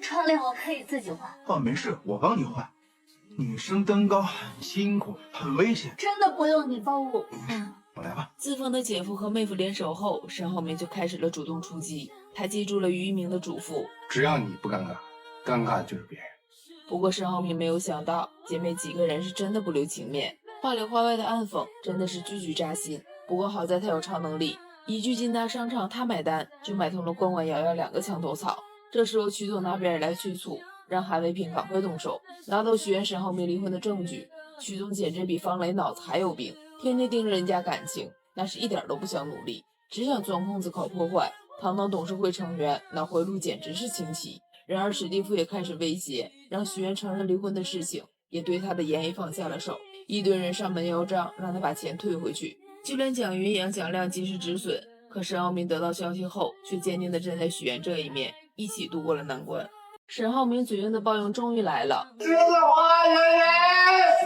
窗帘我可以自己换。哦，没事，我帮你换。女生登高很辛苦，很危险。真的不用你帮我。我来吧。自封的姐夫和妹夫联手后，沈浩明就开始了主动出击。他记住了于一鸣的嘱咐，只要你不尴尬，尴尬就是别人。不过沈浩明没有想到，姐妹几个人是真的不留情面，话里话外的暗讽真的是句句扎心。不过好在他有超能力，一句进大商场他买单，就买通了关关瑶瑶2个墙头草。这时候曲总拿别人来催促，让韩卫平赶快动手，拿到许愿沈浩明离婚的证据。曲总简直比方雷脑子还有病，天天盯着人家感情，那是一点都不想努力，只想钻空子搞破坏。堂堂董事会成员，脑回路简直是清奇。然而史蒂夫也开始威胁，让许愿承认离婚的事情，也对他的言语放下了手。一堆人上门要账，让他把钱退回去。就连蒋云阳、蒋亮及时止损，可沈浩明得到消息后，却坚定地站在许愿这一面，一起度过了难关。沈浩明嘴硬的报应终于来了，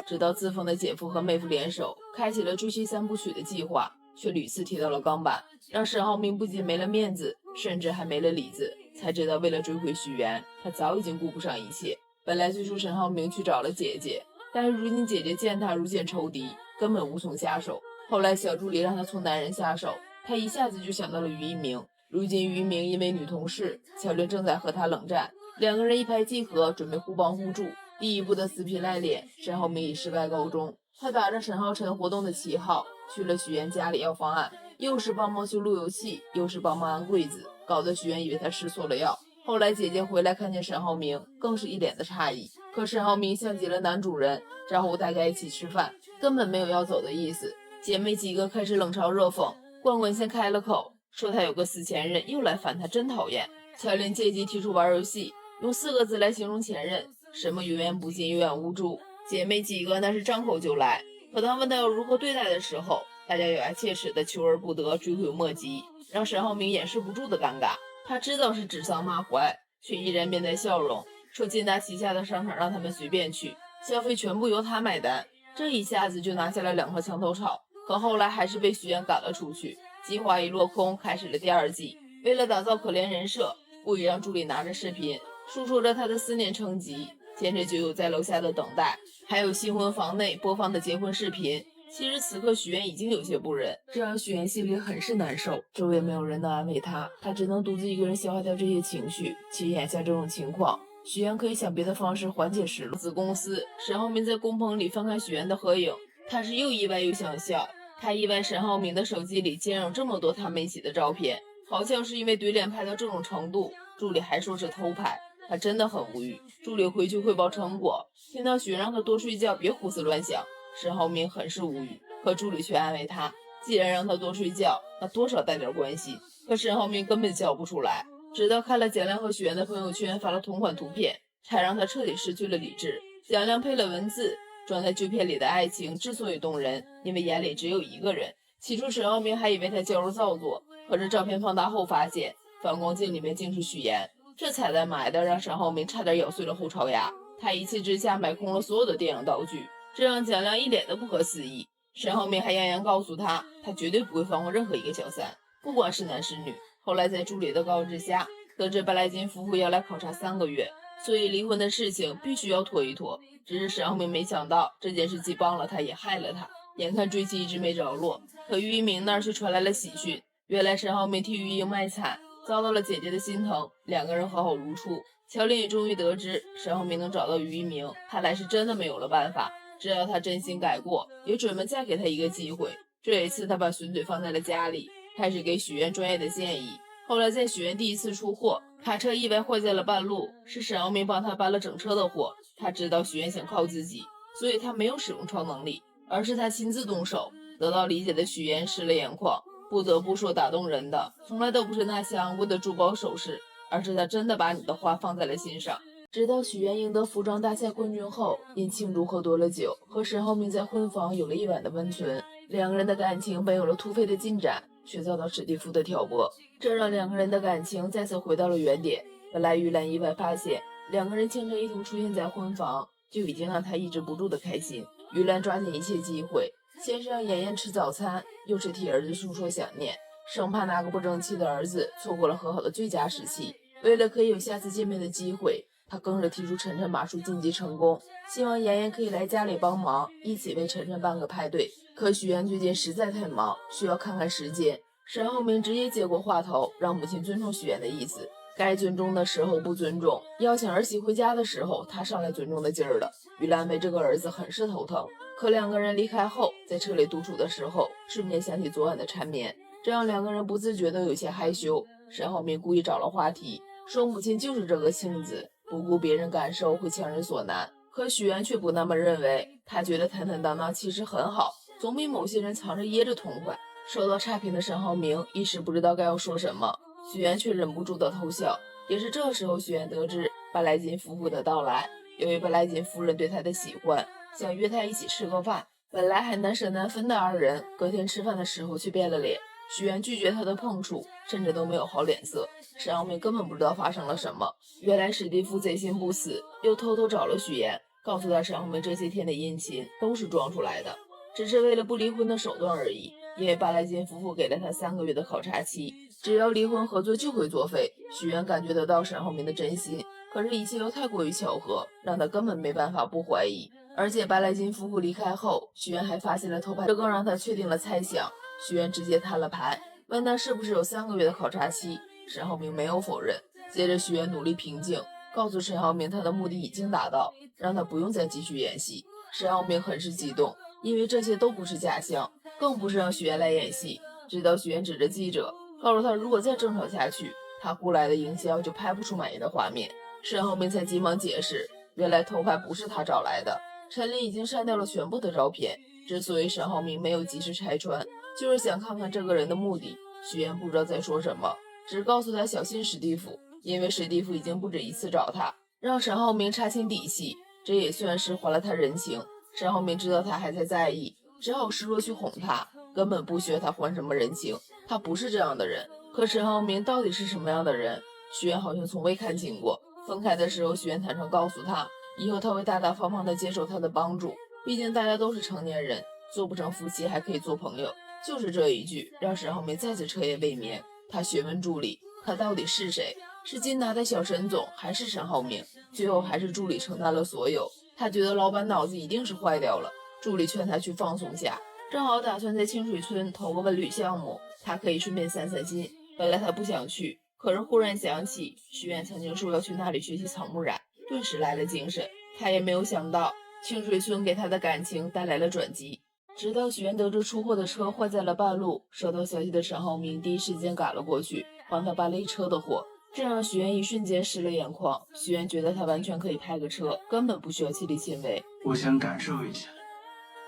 直到自封的姐夫和妹夫联手，开启了追妻3部曲的计划，却屡次踢到了钢板，让沈浩明不仅没了面子，甚至还没了里子。才知道为了追回许愿，他早已经顾不上一切。本来最初沈浩明去找了姐姐，但是如今姐姐见他如见仇敌，根本无从下手。后来小助理让他从男人下手，他一下子就想到了于一鸣。如今于一鸣因为女同事乔玲正在和他冷战，2个人一拍即合，准备互帮互助。第一步的死皮赖脸，沈浩明以失败告终。他打着沈浩晨活动的旗号，去了许愿家里要方案，又是帮忙修路由器，又是帮忙安柜子，搞得许愿以为他吃错了药。后来姐姐回来看见沈浩明，更是一脸的诧异。可沈浩明像极了男主人，招呼大家一起吃饭，根本没有要走的意思。姐妹几个开始冷嘲热讽，冠冠先开了口，说他有个死前任又来烦他，真讨厌。乔琳借机提出玩游戏，用4个字来形容前任，什么油盐不进，有眼无珠。姐妹几个那是张口就来，可当问到要如何对待的时候，大家咬牙切齿的求而不得，追悔莫及，让沈浩明掩饰不住的尴尬。他知道是指桑骂槐，却依然面带笑容，说金达旗下的商场让他们随便去，消费全部由他买单。这一下子就拿下了2颗墙头草，可后来还是被许愿赶了出去。计划一落空，开始了第2季。为了打造可怜人设，故意让助理拿着视频述说着他的思念成疾，接着就有在楼下的等待，还有新婚房内播放的结婚视频。其实此刻许愿已经有些不忍，这让许愿心里很是难受，周围没有人能安慰他，他只能独自一个人消化掉这些情绪。其实眼下这种情况，许愿可以想别的方式缓解失落。子公司，沈浩明在工棚里翻看许愿的合影，他是又意外又想笑。他意外沈浩明的手机里竟然有这么多他们一起的照片，好像是因为怼脸拍到这种程度，助理还说是偷拍，他真的很无语。助理回去汇报成果，听到许愿让他多睡觉，别胡思乱想，沈浩明很是无语，可助理却安慰他，既然让他多睡觉，那多少带点关系。可沈浩明根本叫不出来，直到看了蒋亮和许愿的朋友圈发了同款图片，才让他彻底失去了理智。蒋亮配了文字，装在旧片里的爱情之所以动人，因为眼里只有一个人。起初沈浩明还以为他矫揉造作，可是照片放大后发现反光镜里面竟是许言。这彩蛋买的让沈浩明差点咬碎了后槽牙，他一气之下买空了所有的电影道具，这让蒋亮一脸的不可思议。沈浩明还扬言告诉他，他绝对不会放过任何一个小三，不管是男是女。后来在助理的告知下，得知白莱金夫妇要来考察3个月，所以离婚的事情必须要拖一拖。只是沈浩明没想到这件事既帮了他也害了他，眼看追妻一直没着落，可于一鸣那儿却传来了喜讯，原来沈浩明替于英卖惨，遭到了姐姐的心疼，2个人和好如初。乔琳也终于得知沈浩明能找到于一鸣，看来是真的没有了办法，只要他真心改过，也准备再给他一个机会。这一次他把孙嘴放在了家里，开始给许愿专业的建议。后来在许愿第1次出货，卡车意外坏在了半路，是沈浩明帮他搬了整车的货。他知道许愿想靠自己，所以他没有使用超能力，而是他亲自动手。得到理解的许愿湿了眼眶，不得不说打动人的从来都不是那些昂贵的珠宝首饰，而是他真的把你的话放在了心上。直到许愿赢得服装大赛冠军后，因庆祝喝多了酒，和沈浩明在婚房有了一晚的温存。2个人的感情本有了突飞的进展，却遭到史蒂夫的挑拨，这让2个人的感情再次回到了原点。本来玉兰意外发现2个人清晨一同出现在婚房，就已经让她抑制不住的开心。玉兰抓紧一切机会，先是让妍妍吃早餐，又是替儿子诉说想念，生怕那个不争气的儿子错过了和好的最佳时期。为了可以有下次见面的机会，他更是提出晨晨马术晋级成功，希望妍妍可以来家里帮忙，一起为晨晨办个派对。可许愿最近实在太忙，需要看看时间。沈浩明直接接过话头，让母亲尊重许愿的意思，该尊重的时候不尊重，邀请儿媳回家的时候，他上来尊重的劲儿了。于兰为这个儿子很是头疼。可两个人离开后，在车里独处的时候，瞬间想起昨晚的缠绵，这让两个人不自觉的有些害羞。沈浩明故意找了话题，说母亲就是这个性子，不顾别人感受会强人所难。可许愿却不那么认为，他觉得坦坦荡荡其实很好，总比某些人藏着掖着痛快。收到差评的沈浩明一时不知道该要说什么，许愿却忍不住的偷笑。也是这时候，许愿得知巴莱金夫妇的到来，由于巴莱金夫人对他的喜欢，想约他一起吃个饭。本来还难舍难分的二人，隔天吃饭的时候却变了脸。许愿拒绝他的碰触，甚至都没有好脸色。沈浩明根本不知道发生了什么，原来史蒂夫贼心不死，又偷偷找了许言，告诉他沈浩明这些天的殷勤都是装出来的，只是为了不离婚的手段而已。因为巴莱金夫妇给了他3个月的考察期，只要离婚合作就会作废。许愿感觉得到沈浩明的真心，可是一切又太过于巧合，让他根本没办法不怀疑。而且巴莱金夫妇离开后，许愿还发现了偷拍，这更让他确定了猜想。许愿直接摊了牌，问他是不是有3个月的考察期。沈浩明没有否认。接着许愿努力平静，告诉沈浩明他的目的已经达到，让他不用再继续演戏。沈浩明很是激动，因为这些都不是假象，更不是让许愿来演戏。直到许愿指着记者，告诉他如果再争吵下去，他雇来的营销就拍不出满意的画面。沈浩明才急忙解释，原来偷拍不是他找来的，陈琳已经删掉了全部的照片。之所以沈浩明没有及时拆穿，就是想看看这个人的目的。许愿不知道在说什么，只告诉他小心史蒂夫，因为史蒂夫已经不止一次找他，让沈浩明查清底细，这也算是还了他人情。沈浩明知道他还在意，只好示弱去哄他，根本不需要他还什么人情，他不是这样的人。可沈浩明到底是什么样的人，许愿好像从未看清过。分开的时候，许愿坦诚告诉他，以后他会大大方方地接受他的帮助，毕竟大家都是成年人，做不成夫妻还可以做朋友。就是这一句让沈浩明再次彻夜未眠。他询问助理，他到底是谁？是金达的小沈总还是沈浩明？最后还是助理承担了所有。他觉得老板脑子一定是坏掉了。助理劝他去放松下，正好打算在清水村投个文旅项目，他可以顺便散散心。本来他不想去，可是忽然想起许愿曾经说要去那里学习草木染，顿时来了精神。他也没有想到清水村给他的感情带来了转机。直到许愿得知出货的车坏在了半路，收到消息的沈浩明第一时间赶了过去，帮他搬了一车的货，这让许愿一瞬间湿了眼眶。许愿觉得他完全可以派个车，根本不需要亲力亲为。我想感受一下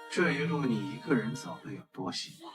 这一路你一个人走的有多辛苦。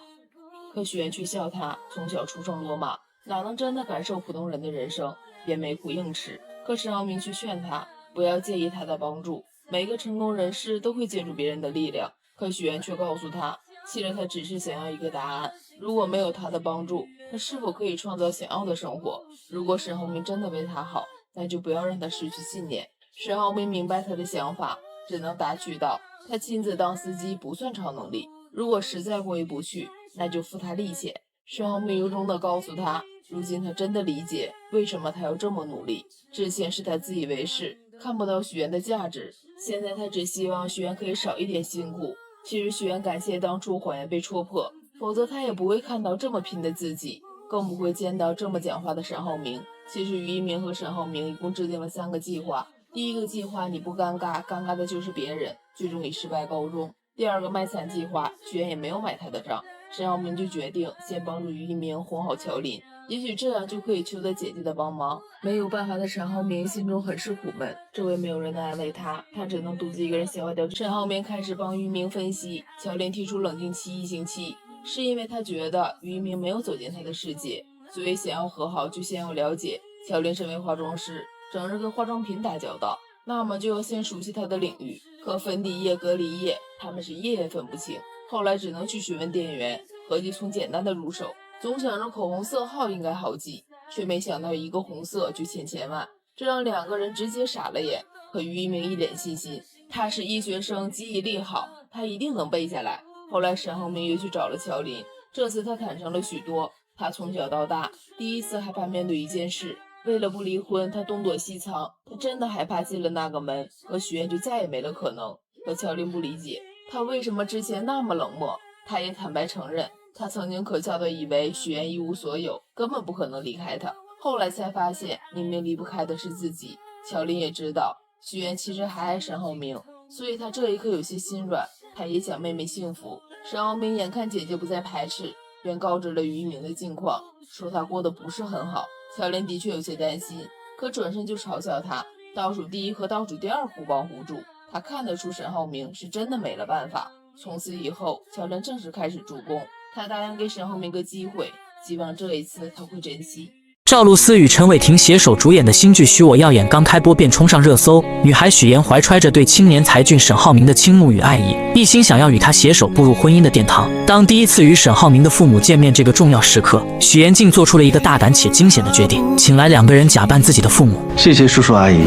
可许愿却笑他从小出生罗马，哪能真的感受普通人的人生，便没苦硬吃。可沈浩明却劝他不要介意他的帮助，每个成功人士都会借助别人的力量。可许愿却告诉他，其实他只是想要一个答案，如果没有他的帮助，他是否可以创造想要的生活？如果沈浩明真的为他好，那就不要让他失去信念。沈浩明明白他的想法，只能打趣道，他亲自当司机不算超能力，如果实在过意不去，那就付他利钱。沈浩明由衷地告诉他，如今他真的理解为什么他要这么努力。之前是他自以为是，看不到许愿的价值，现在他只希望许愿可以少一点辛苦。其实许愿感谢当初谎言被戳破，否则他也不会看到这么拼的自己，更不会见到这么讲话的沈浩明。其实于一鸣和沈浩明一共制定了3个计划。第一个计划你不尴尬，尴尬的就是别人，最终以失败告终。第二个卖惨计划，许愿也没有买他的账，沈浩明就决定先帮助于一鸣哄好乔林，也许这样就可以求得姐姐的帮忙。没有办法的沈浩明心中很是苦闷，周围没有人能安慰他，他只能独自一个人消化掉。沈浩明开始帮于明分析，乔林提出冷静期1星期，是因为他觉得于明没有走进他的世界，所以想要和好就先要了解。乔林身为化妆师，整日跟化妆品打交道，那么就要先熟悉他的领域。可粉底液、隔离液他们是夜也分不清，后来只能去询问店员，合计从简单的入手。总想着口红色号应该好记，却没想到一个红色就千万，这让2个人直接傻了眼。可于一鸣一脸信心，他是医学生，记忆力好，他一定能背下来。后来沈浩明又去找了乔林，这次他坦诚了许多。他从小到大第一次害怕面对一件事，为了不离婚，他东躲西藏，他真的害怕进了那个门，和许愿就再也没了可能。可乔琳不理解他为什么之前那么冷漠，他也坦白承认，他曾经可笑的以为许愿一无所有，根本不可能离开他。后来才发现，明明离不开的是自己。乔琳也知道许愿其实还爱沈浩明，所以他这一刻有些心软，他也想妹妹幸福。沈浩明眼看姐姐不再排斥，便告知了于一鸣的近况，说他过得不是很好。乔琳的确有些担心，可转身就嘲笑他倒数第一和倒数第二互帮互助。他看得出沈浩明是真的没了办法。从此以后，乔琳正式开始助攻，他答应给沈浩明个机会，希望这一次他会珍惜。赵露思与陈伟霆携手主演的新剧《许我耀眼》刚开播便冲上热搜，女孩许妍怀揣着对青年才俊沈浩明的倾慕与爱意，一心想要与他携手步入婚姻的殿堂。当第一次与沈浩明的父母见面这个重要时刻，许妍竟做出了一个大胆且惊险的决定，请来2个人假扮自己的父母。谢谢叔叔阿姨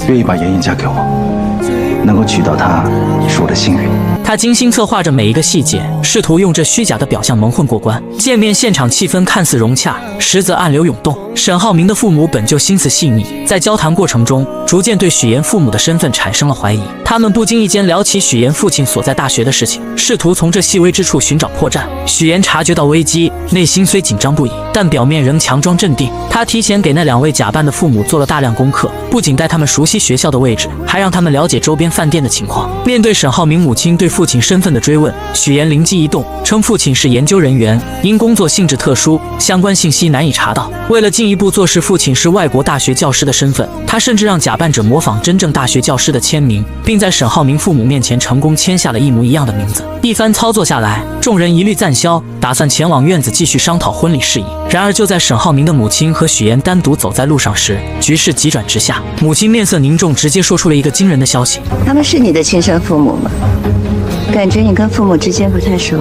愿意把妍妍嫁给我，能够娶到她是我的幸运。他精心策划着每一个细节，试图用这虚假的表象蒙混过关。见面现场气氛看似融洽，实则暗流涌动。沈浩明的父母本就心思细腻，在交谈过程中逐渐对许妍父母的身份产生了怀疑。他们不经意间聊起许妍父亲所在大学的事情，试图从这细微之处寻找破绽。许妍察觉到危机，内心虽紧张不已，但表面仍强装镇定。他提前给那2位假扮的父母做了大量功课，不仅带他们熟悉学校的位置，还让他们了解周边饭店的情况。面对沈浩明母亲对父亲身份的追问，许妍灵机一动，称父亲是研究人员，因工作性质特殊，相关信息难以查到。为了进一步坐实父亲是外国大学教师的身份，他甚至让假扮者模仿真正大学教师的签名，并在沈浩明父母面前成功签下了一模一样的名字。一番操作下来，众人一律赞消，打算前往院子继续商讨婚礼事宜。然而就在沈浩明的母亲和许妍单独走在路上时，局势急转直下。母亲面色凝重，直接说出了一个惊人的消息：他们是你的亲生父母吗？感觉你跟父母之间不太熟。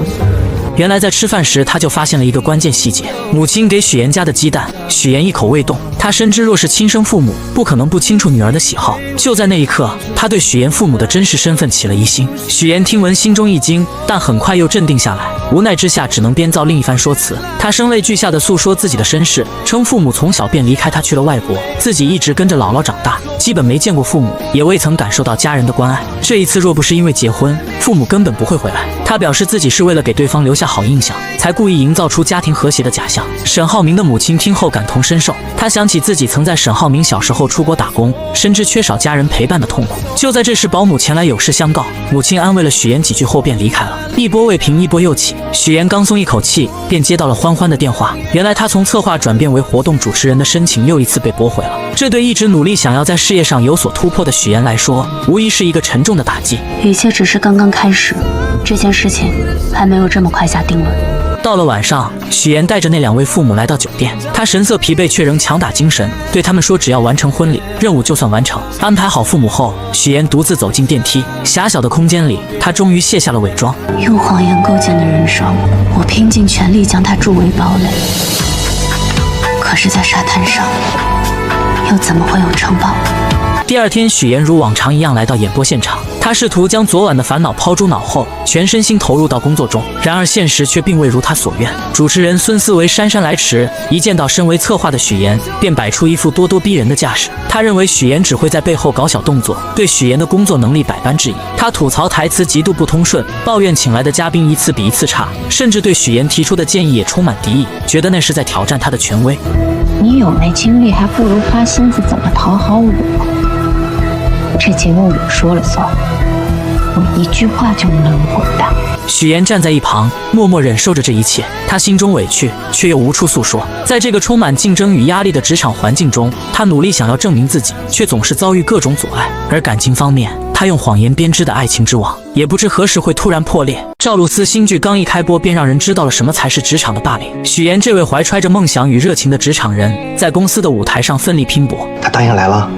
原来在吃饭时，他就发现了一个关键细节：母亲给许妍加的鸡蛋，许妍一口未动。他深知若是亲生父母，不可能不清楚女儿的喜好。就在那一刻，他对许妍父母的真实身份起了疑心。许妍听闻心中一惊，但很快又镇定下来，无奈之下只能编造另一番说辞。他声泪俱下地诉说自己的身世，称父母从小便离开他去了外国，自己一直跟着姥姥长大，基本没见过父母，也未曾感受到家人的关爱。这一次若不是因为结婚，父母根本不会回来。他表示自己是为了给对方留下好印象，才故意营造出家庭和谐的假象。沈浩明的母亲听后感同身受，她想起自己曾在沈浩明小时候出国打工，深知缺少家人陪伴的痛苦。就在这时，保姆前来有事相告，母亲安慰了许妍几句后便离开了。一波未平，一波又起，许妍刚松一口气，便接到了欢欢的电话。原来她从策划转变为活动主持人的申请又一次被驳回了。这对一直努力想要在事业上有所突破的许妍来说，无疑是一个沉重的打击。一切只是刚刚开始，这件事情还没有这么快下定论。到了晚上，许妍带着那2位父母来到酒店，她神色疲惫却仍强打精神，对他们说只要完成婚礼，任务就算完成。安排好父母后，许妍独自走进电梯，狭小的空间里，她终于卸下了伪装。用谎言构建的人生，我拼尽全力将它筑为堡垒，可是在沙滩上又怎么会有城堡？第二天，许妍如往常一样来到演播现场，她试图将昨晚的烦恼抛诸脑后，全身心投入到工作中。然而现实却并未如她所愿。主持人孙思维姗姗来迟，一见到身为策划的许妍，便摆出一副咄咄逼人的架势。他认为许妍只会在背后搞小动作，对许妍的工作能力百般质疑。他吐槽台词极度不通顺，抱怨请来的嘉宾一次比一次差，甚至对许妍提出的建议也充满敌意，觉得那是在挑战他的权威。你有那精力，还不如花心思怎么讨好我。这节目我说了算，我一句话就能滚蛋。许妍站在一旁，默默忍受着这一切。她心中委屈，却又无处诉说。在这个充满竞争与压力的职场环境中，她努力想要证明自己，却总是遭遇各种阻碍。而感情方面，她用谎言编织的爱情之网，也不知何时会突然破裂。赵露思新剧刚一开播，便让人知道了什么才是职场的霸凌。许妍这位怀揣着梦想与热情的职场人，在公司的舞台上奋力拼搏。他答应来了。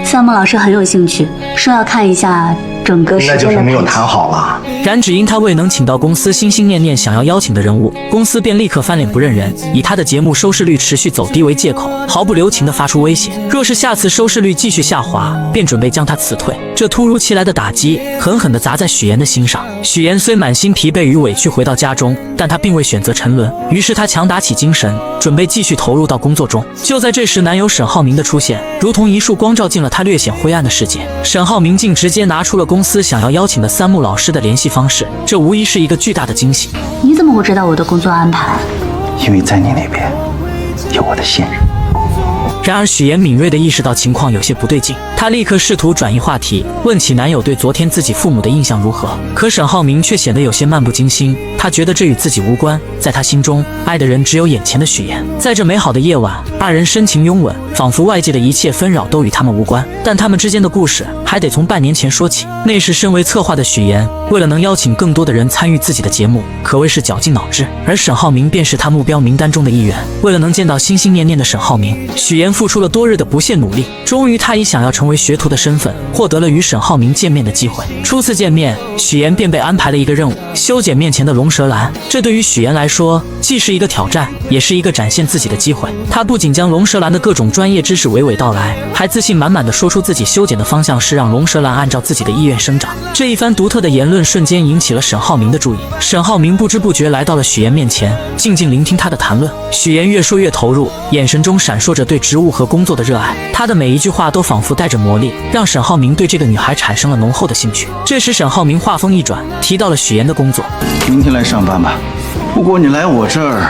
项目老师很有兴趣，说要看一下整个时那就是没有间的配置。谈好了。然只因他未能请到公司心心念念想要邀请的人物，公司便立刻翻脸不认人，以他的节目收视率持续走低为借口，毫不留情地发出威胁，若是下次收视率继续下滑，便准备将他辞退。这突如其来的打击狠狠地砸在许岩的心上。许岩虽满心疲惫与委屈回到家中，但他并未选择沉沦，于是他强打起精神，准备继续投入到工作中。就在这时，男友沈浩明的出现，如同一束光照进了他略显灰暗的世界。沈浩明竟直接拿出了公司想要邀请的三木老师的联系方式，这无疑是一个巨大的惊喜。你怎么会知道我的工作安排？因为在你那边有我的信任。然而许岩敏锐地意识到情况有些不对劲，她立刻试图转移话题，问起男友对昨天自己父母的印象如何。可沈浩明却显得有些漫不经心，他觉得这与自己无关，在他心中，爱的人只有眼前的许岩。在这美好的夜晚，二人深情拥吻，仿佛外界的一切纷扰都与他们无关。但他们之间的故事还得从半年前说起。那时身为策划的许岩，为了能邀请更多的人参与自己的节目，可谓是绞尽脑汁，而沈浩明便是他目标名单中的一员。为了能见到心心念念的沈浩明，许岩付出了多日的不懈努力，终于他以想要成为学徒的身份，获得了与沈浩明见面的机会。初次见面，许岩便被安排了一个任务，修剪面前的龙舌兰。这对于许岩来说，既是一个挑战，也是一个展现自己的机会。他不仅将龙舌兰的各种专业知识娓娓道来，还自信满满地说出自己修剪的方向是让龙舌兰按照自己的意愿生长。这一番独特的言论瞬间引起了沈浩明的注意。沈浩明不知不觉来到了许岩面前，静静聆听他的谈论。许岩越说越投入，眼神中闪烁着对职务和工作的热爱，他的每一句话都仿佛带着魔力，让沈浩明对这个女孩产生了浓厚的兴趣。这时沈浩明话锋一转，提到了许岩的工作。明天来上班吧。如果你来我这儿，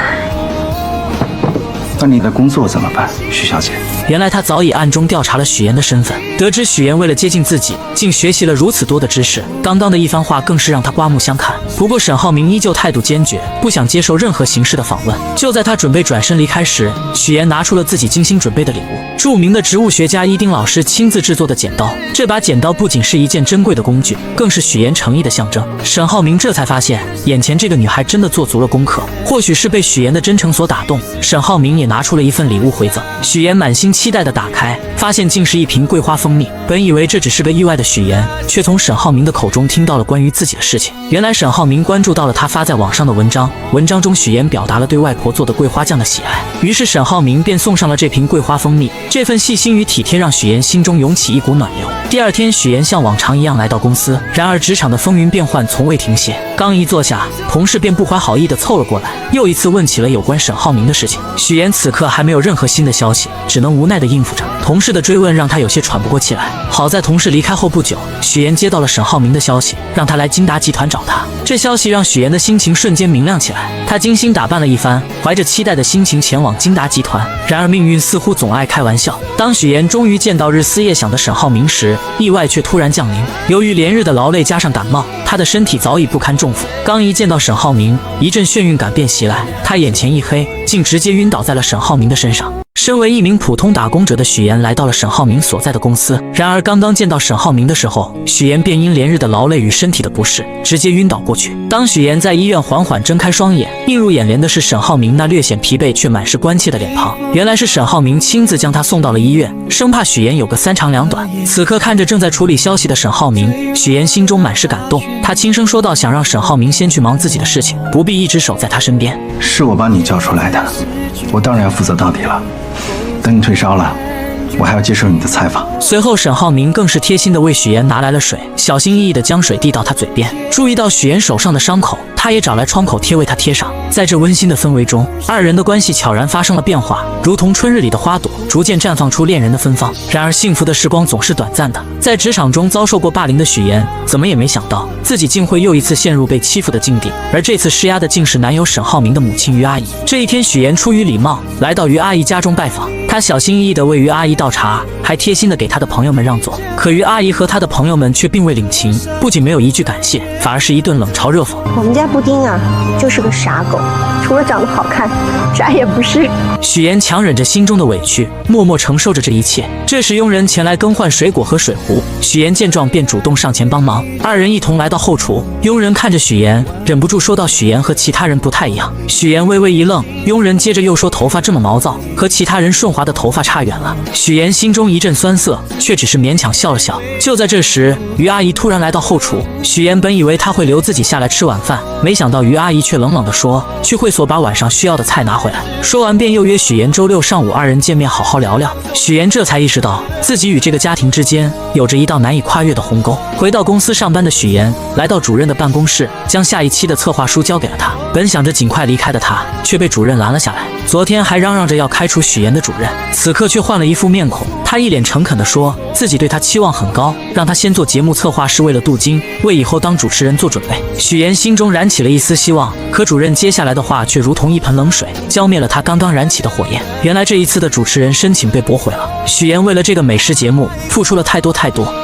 那你的工作怎么办，徐小姐？原来他早已暗中调查了许岩的身份，得知许岩为了接近自己，竟学习了如此多的知识。刚刚的一番话更是让他刮目相看。不过沈浩明依旧态度坚决，不想接受任何形式的访问。就在他准备转身离开时，许岩拿出了自己精心准备的礼物——著名的植物学家伊丁老师亲自制作的剪刀。这把剪刀不仅是一件珍贵的工具，更是许岩诚意的象征。沈浩明这才发现，眼前这个女孩真的做足了功课。或许是被许岩的真诚所打动，沈浩明也拿出了一份礼物回赠。许岩满心期待地打开，发现竟是一瓶桂花蜂蜜。本以为这只是个意外的许岩，却从沈浩明的口中听到了关于自己的事情。原来沈浩明关注到了他发在网上的文章，文章中许岩表达了对外婆做的桂花酱的喜爱，于是沈浩明便送上了这瓶桂花蜂蜜。这份细心与体贴让许岩心中涌起一股暖流。第二天，许岩像往常一样来到公司，然而职场的风云变幻从未停歇。刚一坐下，同事便不怀好意地凑了过来，又一次问起了有关沈浩明的事情。许岩此刻还没有任何新的消息，只能无奈地应付着。同事的追问让他有些喘不过气来。好在同事离开后不久，许岩接到了沈浩明的消息，让他来金达集团找他。这消息让许岩的心情瞬间明亮起来，他精心打扮了一番，怀着期待的心情前往金达集团。然而命运似乎总爱开玩笑，当许岩终于见到日思夜想的沈浩明时，意外却突然降临。由于连日的劳累加上感冒，他的身体早已不堪重负。刚一见到沈浩明，一阵眩晕感便袭来，他眼前一黑，竟直接晕倒在了沈浩明的身上。身为一名普通打工者的许岩来到了沈浩明所在的公司，然而刚刚见到沈浩明的时候，许岩便因连日的劳累与身体的不适，直接晕倒过去。当许岩在医院缓缓睁开双眼，映入眼帘的是沈浩明那略显疲惫却满是关切的脸庞。原来是沈浩明亲自将他送到了医院，生怕许岩有个三长两短。此刻看着正在处理消息的沈浩明，许岩心中满是感动，他轻声说道，想让沈浩明先去忙自己的事情，不必一直守在他身边。是我把你叫出来的，我当然要负责到底了。等你退烧了，我还要接受你的采访。随后沈浩明更是贴心地为许岩拿来了水，小心翼翼地将水递到他嘴边。注意到许岩手上的伤口，他也找来创口贴为他贴上。在这温馨的氛围中，二人的关系悄然发生了变化，如同春日里的花朵，逐渐绽放出恋人的芬芳。然而幸福的时光总是短暂的，在职场中遭受过霸凌的许岩，怎么也没想到自己竟会又一次陷入被欺负的境地，而这次施压的竟是男友沈浩明的母亲于阿姨。这一天，许岩出于礼貌来到于阿姨家中拜访，他小心翼翼地为于阿姨倒茶，还贴心地给他的朋友们让座。可于阿姨和他的朋友们却并未领情，不仅没有一句感谢，反而是一顿冷嘲热讽。我们家布丁啊，就是个傻狗，除了长得好看，啥也不是。许岩强忍着心中的委屈，默默承受着这一切。这时佣人前来更换水果和水壶，许岩见状便主动上前帮忙。二人一同来到后厨，佣人看着许岩，忍不住说道：“许岩和其他人不太一样。”许岩微微一愣，佣人接着又说：“头发这么毛躁，和其他人顺滑的头发差远了。”许岩心中一阵酸涩，却只是勉强笑了笑。就在这时，于阿姨突然来到后厨。许岩本以为她会留自己下来吃晚饭，没想到于阿姨却冷冷地说：“去会所把晚上需要的菜拿回来。”说完便又约许岩周六上午二人见面好好聊聊。许岩这才意识到自己与这个家庭之间有着一道难以跨越的鸿沟。回到公司上班的许岩来到主任的办公室，将下一期的策划书交给了他。本想着尽快离开的他，却被主任拦了下来。昨天还嚷嚷着要开除许岩的主任，此刻却换了一副面孔。他一脸诚恳地说自己对他期望很高，让他先做节目策划是为了镀金，为以后当主持人做准备。许岩心中燃起了一丝希望，可主任接下来的话却如同一盆冷水，浇灭了他刚刚燃起的火焰。原来这一次的主持人申请被驳回了。许岩为了这个美食节目付出了太多，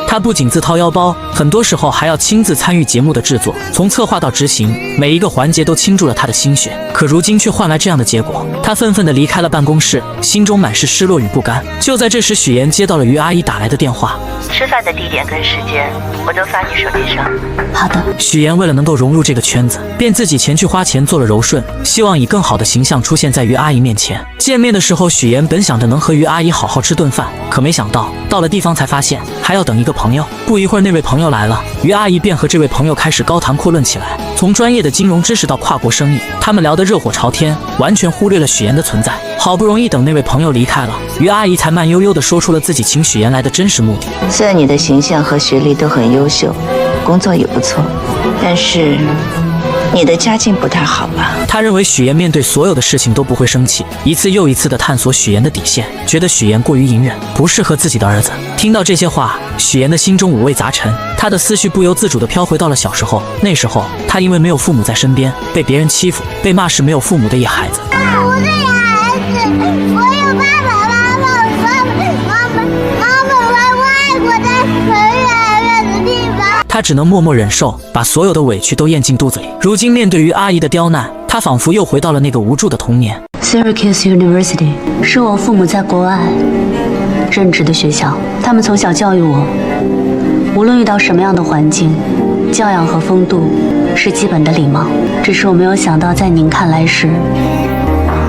他不仅自掏腰包，很多时候还要亲自参与节目的制作，从策划到执行，每一个环节都倾注了他的心血。可如今却换来这样的结果，他愤愤地离开了办公室，心中满是失落与不甘。就在这时，许岩接到了于阿姨打来的电话。吃饭的地点跟时间我都发你手机上。好的。许岩为了能够融入这个圈子，便自己前去花钱做了柔顺，希望以更好的形象出现在于阿姨面前。见面的时候，许岩本想着能和于阿姨好好吃顿饭，可没想到到了地方才发现还要等一个朋友。不一会儿，那位朋友来了，于阿姨便和这位朋友开始高谈阔论起来，从专业的金融知识到跨国生意，他们聊得热火朝天，完全忽略了许岩的存在。好不容易等那位朋友离开了，于阿姨才慢悠悠地说出了自己请许岩来的真实目的。虽然你的形象和学历都很优秀，工作也不错，但是你的家境不太好吧？他认为许岩面对所有的事情都不会生气，一次又一次地探索许岩的底线，觉得许岩过于隐忍，不适合自己的儿子。听到这些话，许岩的心中五味杂陈，他的思绪不由自主地飘回到了小时候。那时候他因为没有父母在身边，被别人欺负，被骂是没有父母的野孩子。我是野孩子，我有爸爸妈妈在外国，在很远的地方。他只能默默忍受，把所有的委屈都咽进肚子里。如今面对于阿姨的刁难，他仿佛又回到了那个无助的童年。Syracuse University 是我父母在国外任职的学校，他们从小教育我，无论遇到什么样的环境，教养和风度是基本的礼貌。只是我没有想到，在您看来是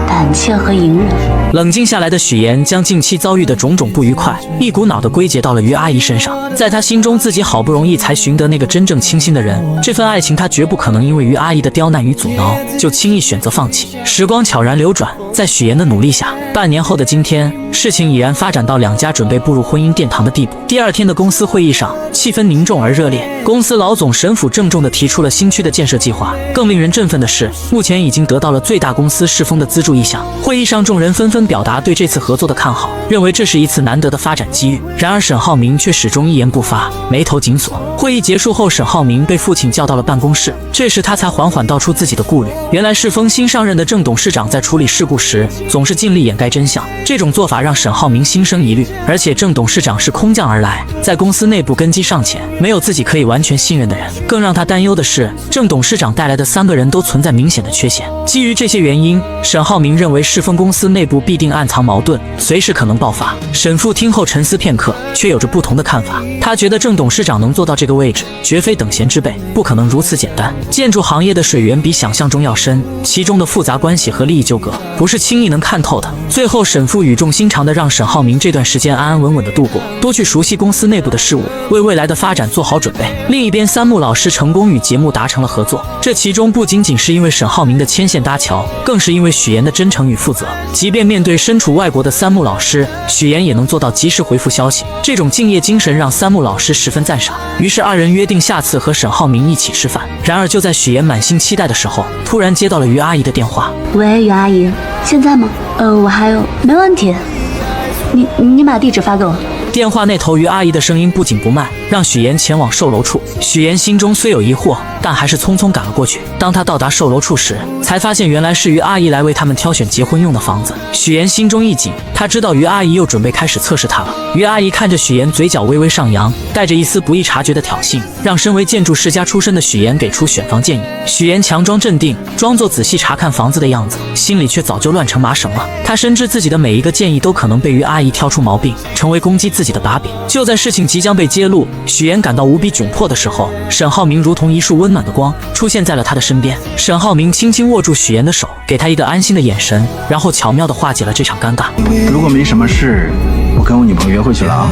胆怯和隐忍。冷静下来的许岩将近期遭遇的种种不愉快一股脑地归结到了于阿姨身上。在他心中，自己好不容易才寻得那个真正倾心的人，这份爱情他绝不可能因为于阿姨的刁难与阻挠就轻易选择放弃。时光悄然流转，在许岩的努力下，半年后的今天，事情已然发展到两家准备步入婚姻殿堂的地步。第二天的公司会议上，气氛凝重而热烈。公司老总沈府郑重地提出了新区的建设计划。更令人振奋的是，目前已经得到了最大公司世丰的资助意向。会议上，众人纷纷表达对这次合作的看好，认为这是一次难得的发展机遇。然而沈浩明却始终一言不发，眉头紧锁。会议结束后，沈浩明被父亲叫到了办公室，这时他才缓缓道出自己的顾虑。原来世丰新上任的郑董事长在处理事故时总是尽力掩盖真相，这种做法让沈浩明心生疑虑。而且郑董事长是空降而来，在公司内部根基尚浅，没有自己可以完全信任的人。更让他担忧的是，郑董事长带来的3个人都存在明显的缺陷。基于这些原因，沈浩明认为世丰公司内部必定暗藏矛盾，随时可能爆发。沈父听后沉思片刻，却有着不同的看法。他觉得郑董事长能做到这个位置，绝非等闲之辈，不可能如此简单。建筑行业的水源比想象中要深，其中的复杂关系和利益纠葛不是轻易能看透的。最后，沈父语重心长地让沈浩明这段时间安安稳稳地度过，多去熟悉公司内部的事务，为未来的发展做好准备。另一边，三木老师成功与节目达成了合作，这其中不仅仅是因为沈浩明的牵线搭桥，更是因为许岩的真诚与负责。即便面对身处外国的三木老师，许岩也能做到及时回复消息，这种敬业精神让三木老师十分赞赏。于是二人约定下次和沈浩明一起吃饭。然而就在许岩满心期待的时候，突然接到了于阿姨的电话。喂，于阿姨，现在吗？我还有，没问题。你把地址发给我。电话那头于阿姨的声音不紧不慢，让许岩前往售楼处。许岩心中虽有疑惑，但还是匆匆赶了过去。当他到达售楼处时，才发现原来是于阿姨来为他们挑选结婚用的房子。许岩心中一紧，他知道于阿姨又准备开始测试他了。于阿姨看着许岩，嘴角微微上扬，带着一丝不易察觉的挑衅，让身为建筑世家出身的许岩给出选房建议。许岩强装镇定，装作仔细查看房子的样子，心里却早就乱成麻绳了。他深知自己的每一个建议都可能被于阿姨挑出毛病，成为攻击自己的把柄。就在事情即将被揭露，许岩感到无比窘迫的时候，沈浩明如同一束温暖的光出现在了他的身边。沈浩明轻轻握住许岩的手，给他一个安心的眼神，然后巧妙地化解了这场尴尬。如果没什么事，我跟我女朋友约会去了啊。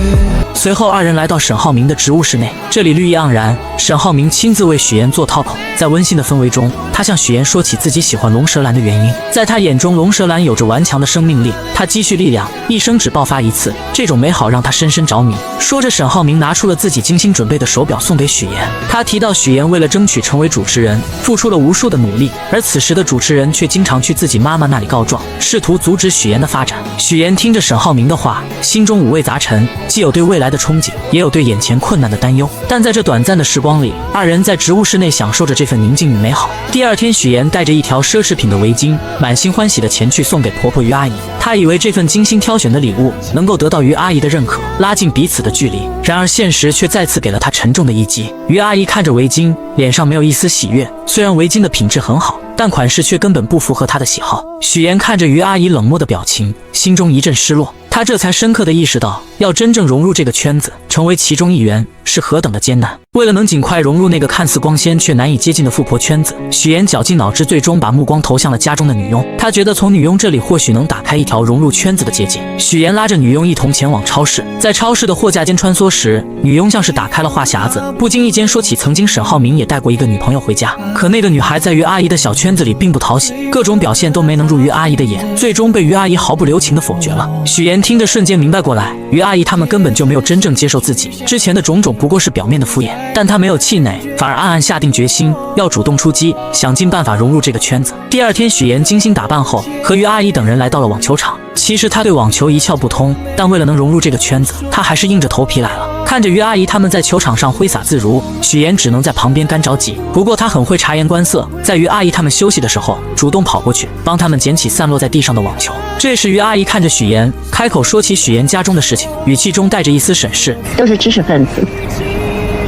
随后二人来到沈浩明的植物室内，这里绿意盎然，沈浩明亲自为许岩做套口。在温馨的氛围中，他向许岩说起自己喜欢龙舌兰的原因。在他眼中，龙舌兰有着顽强的生命力，它积蓄力量，一生只爆发一次，这种美好让他深深着迷。说着，沈浩明拿出了自己精心准备的手表送给许岩。他提到许岩为了争取成为主持人，付出了无数的努力，而此时的主持人却经常去自己妈妈那里告状，试图阻止许岩的发展。许岩听着沈浩明的话，心中五味杂陈，既有对未来的憧憬，也有对眼前困难的担忧。但在这短暂的时光里，二人在植物室内享受着这份宁静与美好。第二天，许岩带着一条奢侈品的围巾，满心欢喜的前去送给婆婆于阿姨。他以为这份精心挑选的礼物能够得到于阿姨的认可，拉近彼此的距离。然而现实却再次给了他沉重的一击。于阿姨看着围巾，脸上没有一丝喜悦。虽然围巾的品质很好，但款式却根本不符合他的喜好。许岩看着于阿姨冷漠的表情，心中一阵失落。他这才深刻地意识到，要真正融入这个圈子，成为其中一员，是何等的艰难。为了能尽快融入那个看似光鲜却难以接近的富婆圈子，许岩绞尽脑汁，最终把目光投向了家中的女佣。他觉得从女佣这里或许能打开一条融入圈子的捷径。许岩拉着女佣一同前往超市，在超市的货架间穿梭时，女佣像是打开了话匣子，不经意间说起曾经沈浩明也带过一个女朋友回家。可那个女孩在于阿姨的小圈子里并不讨喜，各种表现都没能入于阿姨的眼，最终被于阿姨毫不留情地否决了。许岩听着瞬间明白过来，于阿姨他们根本就没有真正接受自己，之前的种种不过是表面的敷衍。但他没有气馁，反而暗暗下定决心要主动出击，想尽办法融入这个圈子。第二天，许岩精心打扮后，和于阿姨等人来到了网球场。其实他对网球一窍不通，但为了能融入这个圈子，他还是硬着头皮来了。看着于阿姨他们在球场上挥洒自如，许岩只能在旁边干着急。不过他很会察言观色，在于阿姨他们休息的时候，主动跑过去帮他们捡起散落在地上的网球。这时于阿姨看着许岩，开口说起许岩家中的事情，语气中带着一丝审视。都是知识分子，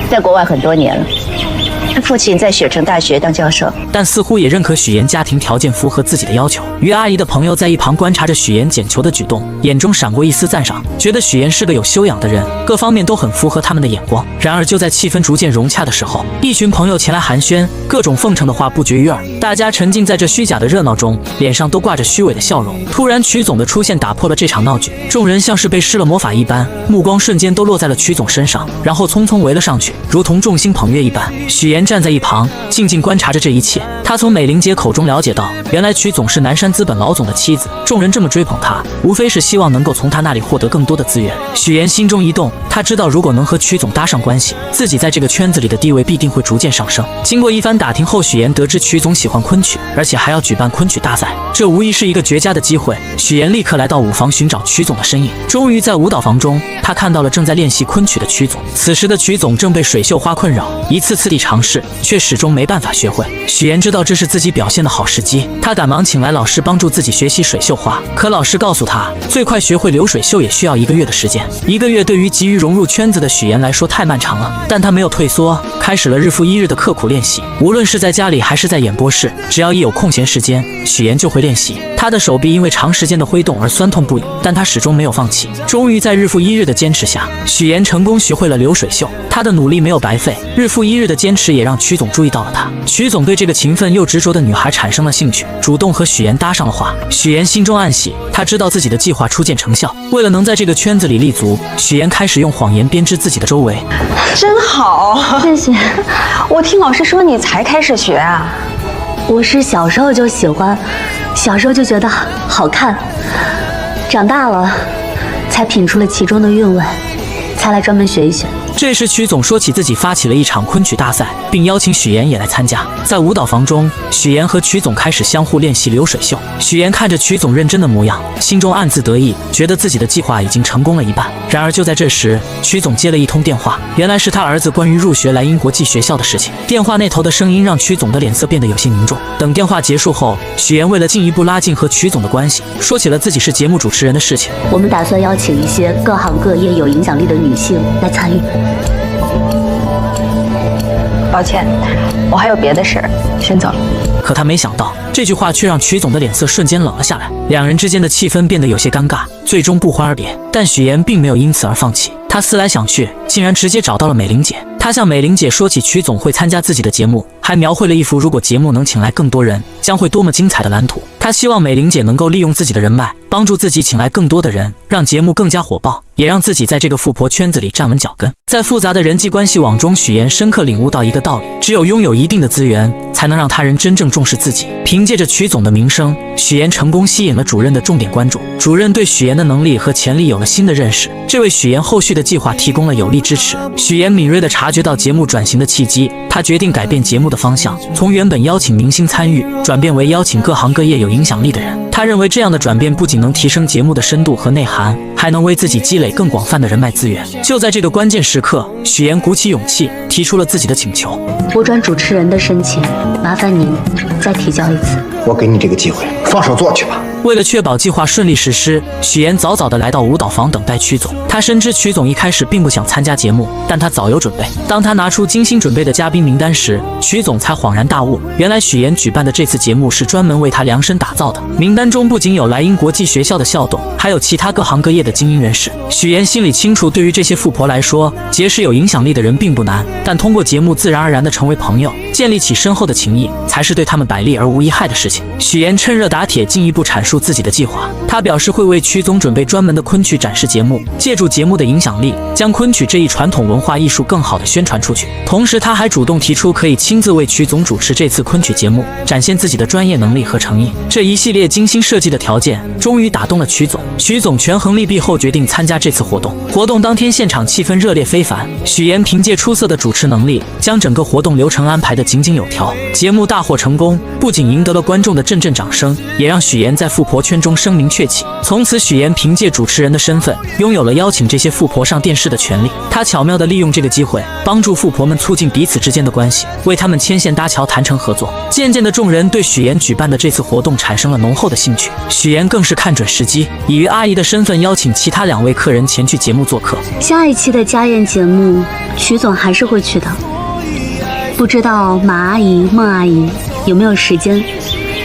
在国外很多年了。他父亲在雪城大学当教授，但似乎也认可许岩家庭条件符合自己的要求。于阿姨的朋友在一旁观察着许岩捡球的举动，眼中闪过一丝赞赏，觉得许岩是个有修养的人，各方面都很符合他们的眼光。然而就在气氛逐渐融洽的时候，一群朋友前来寒暄，各种奉承的话不绝于耳。大家沉浸在这虚假的热闹中，脸上都挂着虚伪的笑容。突然曲总的出现打破了这场闹剧，众人像是被施了魔法一般，目光瞬间都落在了曲总身上，然后匆匆围了上去，如同众星捧月一般。许岩站在一旁静静观察着这一切。他从美玲姐口中了解到，原来曲总是南山资本老总的妻子，众人这么追捧他，无非是希望能够从他那里获得更多的资源。许岩心中一动，他知道如果能和曲总搭上关系，自己在这个圈子里的地位必定会逐渐上升。经过一番打听后，许岩得知曲总喜欢昆曲，而且还要举办昆曲大赛，这无疑是一个绝佳的机会。许岩立刻来到舞房寻找曲总的身影。终于在舞蹈房中，他看到了正在练习昆曲的曲总。此时的曲总正被水袖花困扰，一次次地尝试，却始终没办法学会。许岩知道这是自己表现的好时机，他赶忙请来老师帮助自己学习水袖花。可老师告诉他，最快学会流水袖也需要1个月的时间。1个月对于急于融入圈子的许岩来说太漫长了，但他没有退缩，开始了日复一日的刻苦练习。无论是在家里还是在演播室，只要一有空闲时间，许岩就会练习。他的手臂因为长时间的挥动而酸痛不已，但他始终没有放弃。终于在日复一日的坚持下，许岩成功学会了流水袖。他的努力没有白费，日复一日的坚持也让曲总注意到了他。曲总对这个勤奋又执着的女孩产生了兴趣，主动和许岩搭上了话。许岩心中暗喜，他知道自己的计划初见成效。为了能在这个圈子里立足，许岩开始用谎言编织自己的周围。真好，谢谢。我听老师说你才开始学啊？我是小时候就喜欢，小时候就觉得好看，长大了才品出了其中的韵味，才来专门学一学。这时曲总说起自己发起了一场昆曲大赛，并邀请许岩也来参加。在舞蹈房中，许岩和曲总开始相互练习流水袖。许岩看着曲总认真的模样，心中暗自得意，觉得自己的计划已经成功了一半。然而就在这时，曲总接了一通电话，原来是他儿子关于入学来英国际学校的事情。电话那头的声音让曲总的脸色变得有些凝重。等电话结束后，许岩为了进一步拉近和曲总的关系，说起了自己是节目主持人的事情。我们打算邀请一些各行各业有影响力的女性来参与。抱歉，我还有别的事儿，先走了。可他没想到，这句话却让曲总的脸色瞬间冷了下来，两人之间的气氛变得有些尴尬，最终不欢而别。但许妍并没有因此而放弃，她思来想去，竟然直接找到了美玲姐。她向美玲姐说起曲总会参加自己的节目，还描绘了一幅如果节目能请来更多人，将会多么精彩的蓝图。她希望美玲姐能够利用自己的人脉，帮助自己请来更多的人，让节目更加火爆，也让自己在这个富婆圈子里站稳脚跟。在复杂的人际关系网中，许妍深刻领悟到一个道理：只有拥有一定的资源，才能让他人真正重视自己。凭借着曲总的名声，许妍成功吸引了主任的重点关注。主任对许妍的能力和潜力有了新的认识，这为许妍后续的计划提供了有力支持。许妍敏锐地察觉到节目转型的契机，她决定改变节目的方向，从原本邀请明星参与，转变为邀请各行各业有影响力的人。她认为这样的转变不仅能提升节目的深度和内涵，还能为自己积累更广泛的人脉资源。就在这个关键时刻，许妍鼓起勇气提出了自己的请求：我转主持人的申请，麻烦您再提交一次。我给你这个机会，放手做去吧。为了确保计划顺利实施，许妍早早地来到舞蹈房等待曲总。她深知曲总一开始并不想参加节目，但他早有准备。当他拿出精心准备的嘉宾名单时，曲总才恍然大悟，原来许妍举办的这次节目是专门为他量身打造的。名单中不仅有莱茵国际学校的校董，还有其他各行各业的精英人士。许妍心里清楚，对于这些富婆来说，结识有影响力的人并不难，但通过节目自然而然地成为朋友，建立起深厚的情谊，才是对他们百利而无一害的事情。许妍趁热打铁，进一步阐述自己的计划。他表示会为曲总准备专门的昆曲展示节目，借助节目的影响力，将昆曲这一传统文化艺术更好地宣传出去。同时，他还主动提出可以亲自为曲总主持这次昆曲节目，展现自己的专业能力和诚意。这一系列精心设计的条件，终于打动了曲总。曲总权衡利弊后，决定参加这次活动。活动当天，现场气氛热烈非凡。许妍凭借出色的主持能力，将整个活动流程安排得井井有条。节目大获成功，不仅赢得了观众的阵阵掌声，也让许妍在富婆圈中声名鹊起。从此，许妍凭借主持人的身份，拥有了邀请这些富婆上电视的权利。她巧妙地利用这个机会，帮助富婆们促进彼此之间的关系，为他们牵线搭桥，谈成合作。渐渐的，众人对许妍举办的这次活动产生了浓厚的兴趣。许妍更是看准时机，以于阿姨的身份邀请其他2位客人前去节目做客。下一期的家宴节目，曲总还是会去的。不知道马阿姨、孟阿姨有没有时间？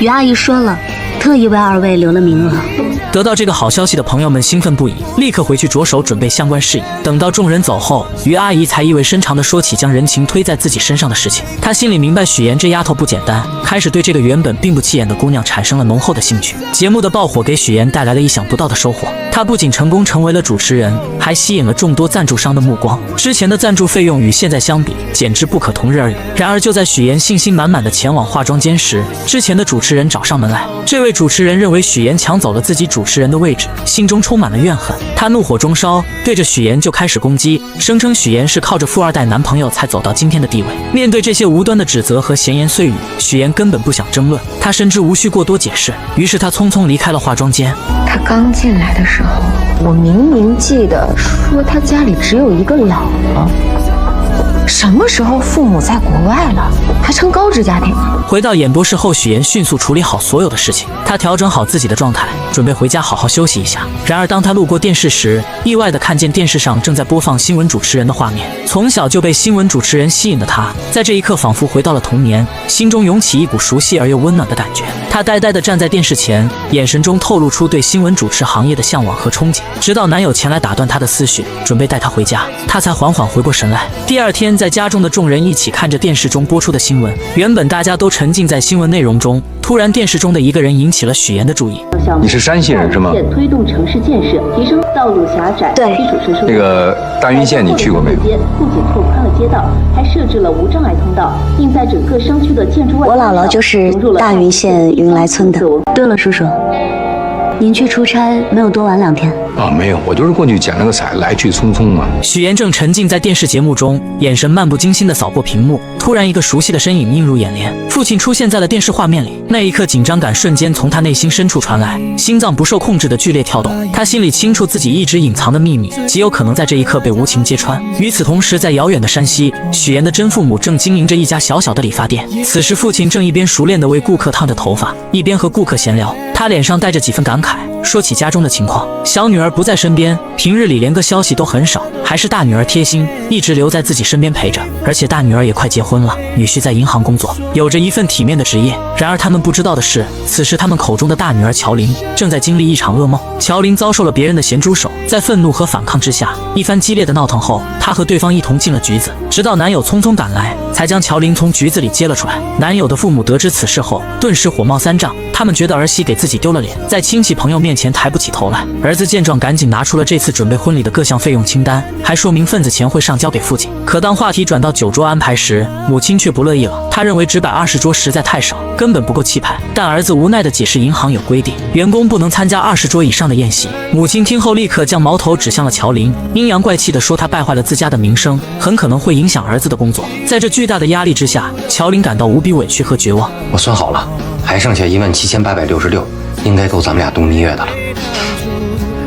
于阿姨说了，特意为2位留了名额。得到这个好消息的朋友们兴奋不已，立刻回去着手准备相关事宜。等到众人走后，于阿姨才意味深长地说起将人情推在自己身上的事情。她心里明白许妍这丫头不简单，开始对这个原本并不起眼的姑娘产生了浓厚的兴趣。节目的爆火给许妍带来了意想不到的收获，她不仅成功成为了主持人，还吸引了众多赞助商的目光。之前的赞助费用与现在相比，简直不可同日而语。然而就在许妍信心满满地前往化妆间时，之前的主持人找上门来。这位主持人认为许妍抢走了自己主持人的位置，心中充满了怨恨。他怒火中烧，对着许妍就开始攻击，声称许妍是靠着富2代男朋友才走到今天的地位。面对这些无端的指责和闲言碎语，许妍根本不想争论，她深知无需过多解释，于是她匆匆离开了化妆间。他刚进来的时候，我明明记得说他家里只有一个老婆。什么时候父母在国外了，还成高知家庭了？回到演播室后，许妍迅速处理好所有的事情，她调整好自己的状态，准备回家好好休息一下。然而当她路过电视时，意外地看见电视上正在播放新闻主持人的画面。从小就被新闻主持人吸引的她，在这一刻仿佛回到了童年，心中涌起一股熟悉而又温暖的感觉。她呆呆地站在电视前，眼神中透露出对新闻主持行业的向往和憧憬。直到男友前来打断她的思绪，准备带她回家，她才缓缓回过神来。第二天，在家中的众人一起看着电视中播出的新闻，原本大家都沉浸在新闻内容中，突然电视中的一个人引起了许妍的注意。你是山西人是吗？推动城市建设，提升道路狭窄，对，基础设施。那个大云县你去过没有？不仅拓宽了街道，还设置了无障碍通道，并在整个商区的建筑外。我姥姥就是大云县云来村的。对了，叔叔，您去出差没有多玩2天？没有，我就是过去捡了个彩，来去匆匆嘛。许妍正沉浸在电视节目中，眼神漫不经心地扫过屏幕，突然一个熟悉的身影映入眼帘，父亲出现在了电视画面里。那一刻，紧张感瞬间从他内心深处传来，心脏不受控制的剧烈跳动。他心里清楚自己一直隐藏的秘密，极有可能在这一刻被无情揭穿。与此同时，在遥远的山西，许妍的真父母正经营着一家小小的理发店。此时，父亲正一边熟练地为顾客烫着头发，一边和顾客闲聊。他脸上带着几分感慨，说起家中的情况，小女儿不在身边，平日里连个消息都很少，还是大女儿贴心，一直留在自己身边陪着。而且大女儿也快结婚了，女婿在银行工作，有着一份体面的职业。然而他们不知道的是，此时他们口中的大女儿乔琳正在经历一场噩梦。乔琳遭受了别人的咸猪手，在愤怒和反抗之下，一番激烈的闹腾后，她和对方一同进了局子，直到男友匆匆赶来，才将乔琳从局子里接了出来。男友的父母得知此事后，顿时火冒三丈，他们觉得儿媳给自己丢了脸，在亲戚朋友面前抬不起头来。儿子见状，赶紧拿出了这次准备婚礼的各项费用清单，还说明份子钱会上交给父亲。可当话题转到酒桌安排时，母亲却不乐意了，她认为只摆20桌实在太少，根本不够气派。但儿子无奈地解释，银行有规定，员工不能参加20桌以上的宴席。母亲听后立刻将矛头指向了乔琳，阴阳怪气地说她败坏了自家的名声，很可能会影响儿子的工作。在这巨大的压力之下，乔琳感到无比委屈和绝望。我算好了，还剩下17866，应该够咱们俩度蜜月的了。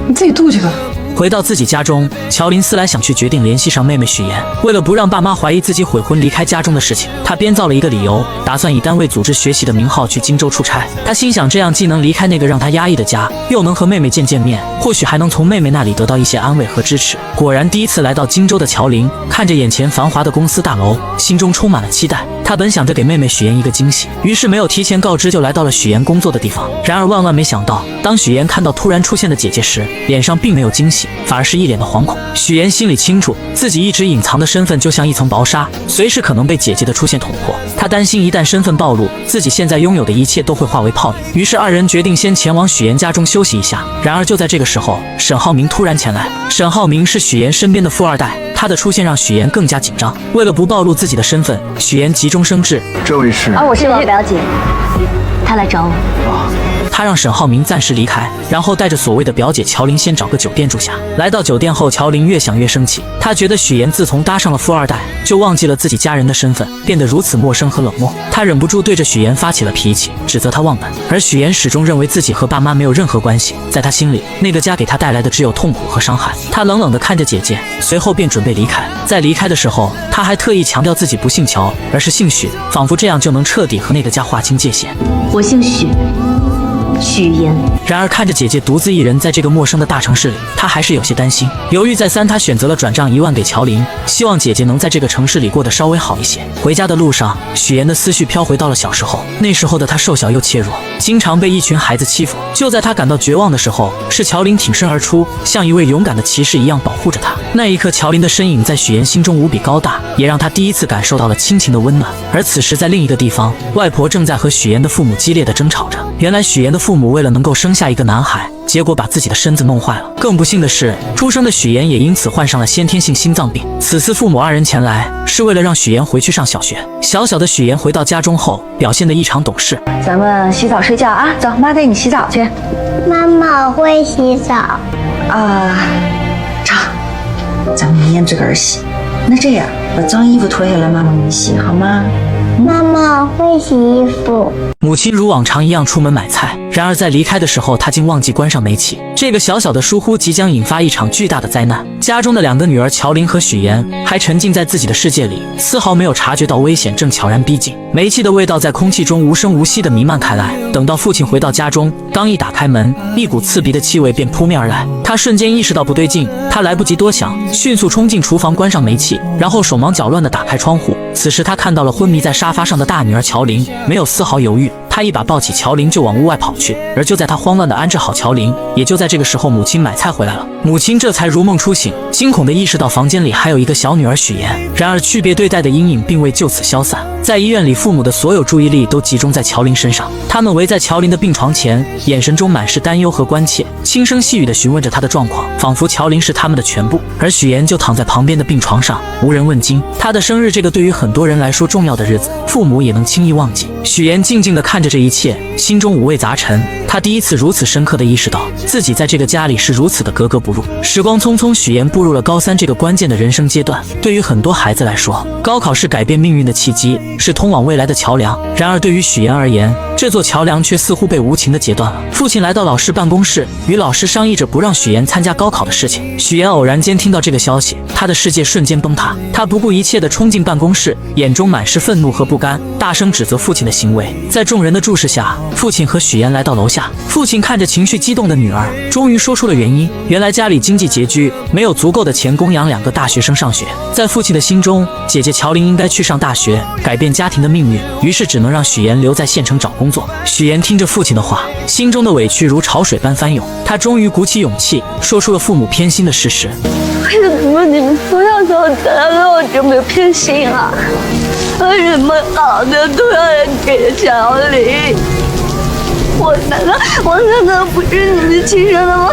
你自己度去吧。回到自己家中，乔琳思来想去，决定联系上妹妹许妍。为了不让爸妈怀疑自己悔婚离开家中的事情，她编造了一个理由，打算以单位组织学习的名号去荆州出差。她心想，这样既能离开那个让她压抑的家，又能和妹妹见面，或许还能从妹妹那里得到一些安慰和支持。果然，第一次来到荆州的乔琳看着眼前繁华的公司大楼，心中充满了期待。她本想着给妹妹许妍一个惊喜，于是没有提前告知，就来到了许妍工作的地方。然而万万没想到，当许妍看到突然出现的姐姐时，脸上并没有惊喜，反而是一脸的惶恐。许妍心里清楚，自己一直隐藏的身份就像一层薄纱，随时可能被姐姐的出现捅破。她担心一旦身份暴露，自己现在拥有的一切都会化为泡影。于是二人决定先前往许妍家中休息一下。然而就在这个时候，沈浩明突然前来。沈浩明是许妍身边的富二代，他的出现让许妍更加紧张。为了不暴露自己的身份，许妍急中生智，这位是我是王表姐，他来找我。他让沈浩明暂时离开，然后带着所谓的表姐乔琳先找个酒店住下。来到酒店后，乔琳越想越生气，她觉得许妍自从搭上了富二代，就忘记了自己家人的身份，变得如此陌生和冷漠。她忍不住对着许妍发起了脾气，指责她忘本。而许妍始终认为自己和爸妈没有任何关系，在她心里，那个家给她带来的只有痛苦和伤害。她冷冷地看着姐姐，随后便准备离开。在离开的时候，她还特意强调自己不姓乔，而是姓许，仿佛这样就能彻底和那个家划清界限。我姓许，许妍。然而看着姐姐独自一人在这个陌生的大城市里，她还是有些担心。犹豫再三，她选择了转账1万给乔琳，希望姐姐能在这个城市里过得稍微好一些。回家的路上，许妍的思绪飘回到了小时候，那时候的她瘦小又怯弱，经常被一群孩子欺负。就在她感到绝望的时候，是乔琳挺身而出，像一位勇敢的骑士一样保护着她。那一刻，乔琳的身影在许妍心中无比高大，也让她第一次感受到了亲情的温暖。而此时在另一个地方，外婆正在和许妍的父母激烈的争吵着。原来许妍的父母为了能够生下一个男孩，结果把自己的身子弄坏了。更不幸的是，出生的许妍也因此患上了先天性心脏病。此次父母二人前来，是为了让许妍回去上小学。小小的许妍回到家中后，表现得异常懂事。咱们洗澡睡觉啊，走，妈带你洗澡去。妈妈，我会洗澡。成，咱们明天自个儿洗。那这样，把脏衣服脱下来，妈妈给你洗好吗？妈妈会洗衣服。母亲如往常一样出门买菜，然而在离开的时候，她竟忘记关上煤气。这个小小的疏忽即将引发一场巨大的灾难。家中的2个女儿乔琳和许妍还沉浸在自己的世界里，丝毫没有察觉到危险正悄然逼近。煤气的味道在空气中无声无息地弥漫开来。等到父亲回到家中，刚一打开门，一股刺鼻的气味便扑面而来。他瞬间意识到不对劲，他来不及多想，迅速冲进厨房关上煤气，然后手忙脚乱地打开窗户。此时他看到了昏迷在沙发上的大女儿乔琳，没有丝毫犹豫，他一把抱起乔琳就往屋外跑去。而就在他慌乱地安置好乔琳，也就在这个时候，母亲买菜回来了。母亲这才如梦初醒，惊恐地意识到房间里还有一个小女儿许妍。然而区别对待的阴影并未就此消散。在医院里，父母的所有注意力都集中在乔琳身上，他们围在乔琳的病床前，眼神中满是担忧和关切，轻声细语地询问着她的状况，仿佛乔琳是他们的全部。而许妍就躺在旁边的病床上，无人问津。她的生日，这个对于很多人来说重要的日子，父母也能轻易忘记。许妍静静地看着这一切，心中五味杂陈。她第一次如此深刻地意识到，自己在这个家里是如此的格格不入。时光匆匆，许妍步入了高3这个关键的人生阶段。对于很多孩子来说，高考是改变命运的契机，是通往未来的桥梁。然而对于许妍而言，这座桥梁却似乎被无情的截断了。父亲来到老师办公室，与老师商议着不让许妍参加高考的事情。许妍偶然间听到这个消息，她的世界瞬间崩塌。她不顾一切地冲进办公室，眼中满是愤怒和不甘，大声指责父亲的行为。在众人的注视下，父亲和许妍来到楼下。父亲看着情绪激动的女儿，终于说出了原因。原来家里经济拮据，没有足够的钱供养2个大学生上学。在父亲的心中，姐姐乔琳应该去上大学，改变家庭的命运，于是只能让许妍留在县城找工作。许妍听着父亲的话，心中的委屈如潮水般翻涌。她终于鼓起勇气，说出了父母偏心的事实。为什么你们从小到大都有这么偏心啊？为什么好的都要给乔琳？我难道不是你们亲生的吗？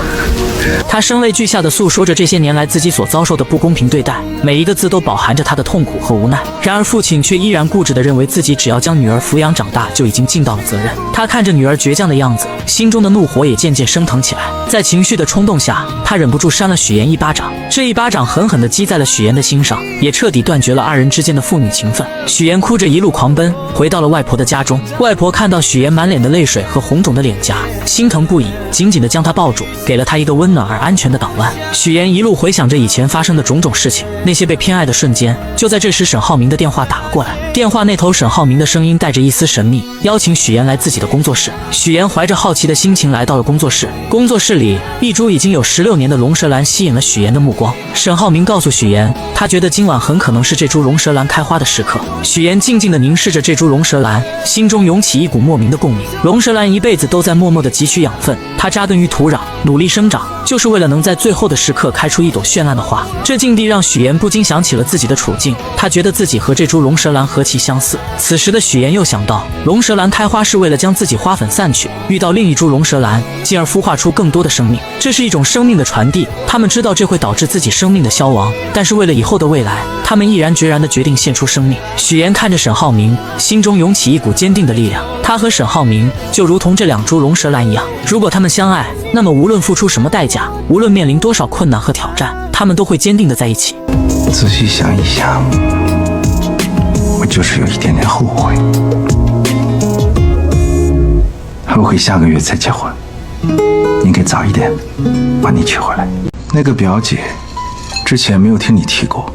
他声泪俱下地诉说着这些年来自己所遭受的不公平对待，每一个字都饱含着他的痛苦和无奈。然而父亲却依然固执地认为自己只要将女儿抚养长大就已经尽到了责任。他看着女儿倔强的样子，心中的怒火也渐渐升腾起来。在情绪的冲动下，他忍不住扇了许妍一巴掌。这一巴掌狠狠地击在了许妍的心上，也彻底断绝了2人之间的父女情分。许妍哭着一路狂奔，回到了外婆的家中。外婆看到许妍满脸的泪水和红肿的脸颊，心疼不已，紧紧地将她抱住，给了她一个温暖而安全的港湾。许妍一路回想着以前发生的种种事情，那些被偏爱的瞬间。就在这时，沈浩明的电话打了过来。电话那头，沈浩明的声音带着一丝神秘，邀请许妍来自己的工作室。许妍怀着好奇的心情来到了工作室。工作室里，一株已经有16年的龙舌兰吸引了许妍的目光。沈浩明告诉许妍，他觉得今晚很可能是这株龙舌兰开花的时刻。许妍静静地凝视着这株龙舌兰，心中涌起一股莫名的共鸣。龙舌兰一辈子都在默默地汲取养分，它扎根于土壤，努力生长，就是为了能在最后的时刻开出一朵绚烂的花。这境地让许妍不禁想起了自己的处境，她觉得自己和这株龙舌兰何其相似。此时的许妍又想到，龙舌兰开花是为了将自己花粉散去，遇到另一株龙舌兰，进而孵化出更多的生命。这是一种生命的传递，他们知道这会导致自己生命的消亡，但是为了以后的未来，他们毅然决然地决定献出生命。许妍看着沈浩明，心中涌起一股坚定的力量。他和沈浩明就如同这2株龙舌兰一样，如果他们相爱，那么无论付出什么代价，无论面临多少困难和挑战，他们都会坚定地在一起。仔细想一想，我就是有一点点后悔，后悔下个月才结婚，应该早一点把你娶回来。那个表姐之前没有听你提过，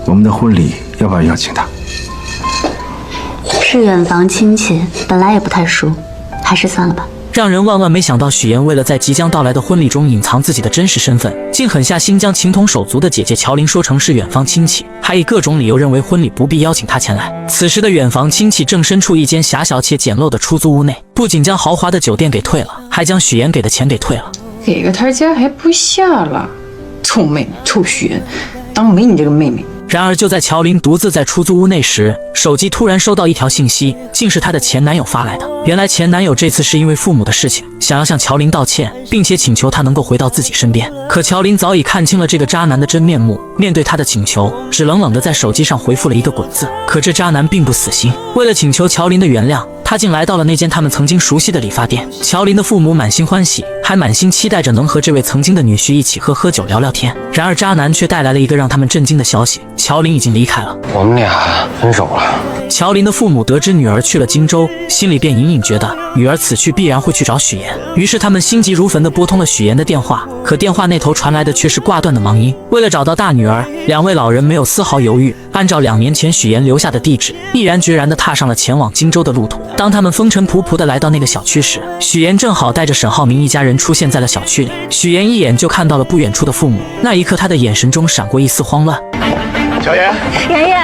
我们的婚礼要不要邀请她？是远房亲戚，本来也不太熟，还是算了吧。让人万万没想到，许妍为了在即将到来的婚礼中隐藏自己的真实身份，竟狠下心将情同手足的姐姐乔琳说成是远房亲戚，还以各种理由认为婚礼不必邀请她前来。此时的远房亲戚正身处一间狭小且简陋的出租屋内，不仅将豪华的酒店给退了，还将许妍给的钱给退了。给个他家还不下了，臭妹妹，臭许妍，当没你这个妹妹。然而就在乔琳独自在出租屋内时，手机突然收到一条信息，竟是她的前男友发来的。原来前男友这次是因为父母的事情，想要向乔琳道歉，并且请求她能够回到自己身边。可乔琳早已看清了这个渣男的真面目，面对他的请求，只冷冷地在手机上回复了一个滚字。可这渣男并不死心，为了请求乔琳的原谅，他竟来到了那间他们曾经熟悉的理发店。乔琳的父母满心欢喜，还满心期待着能和这位曾经的女婿一起喝酒聊聊天。然而渣男却带来了一个让他们震惊的消息：乔琳已经离开了。我们俩分手了。乔琳的父母得知女儿去了荆州，心里便隐隐觉得女儿此去必然会去找许妍，于是他们心急如焚地拨通了许妍的电话。可电话那头传来的却是挂断的忙音。为了找到大女儿，2位老人没有丝毫犹豫，按照2年前许妍留下的地址，毅然决然地踏上了前往荆州的路途。当他们风尘仆仆地来到那个小区时，许妍正好带着沈浩明一家人出现在了小区里。许妍一眼就看到了不远处的父母，那一刻她的眼神中闪过一丝慌乱。小妍，妍妍。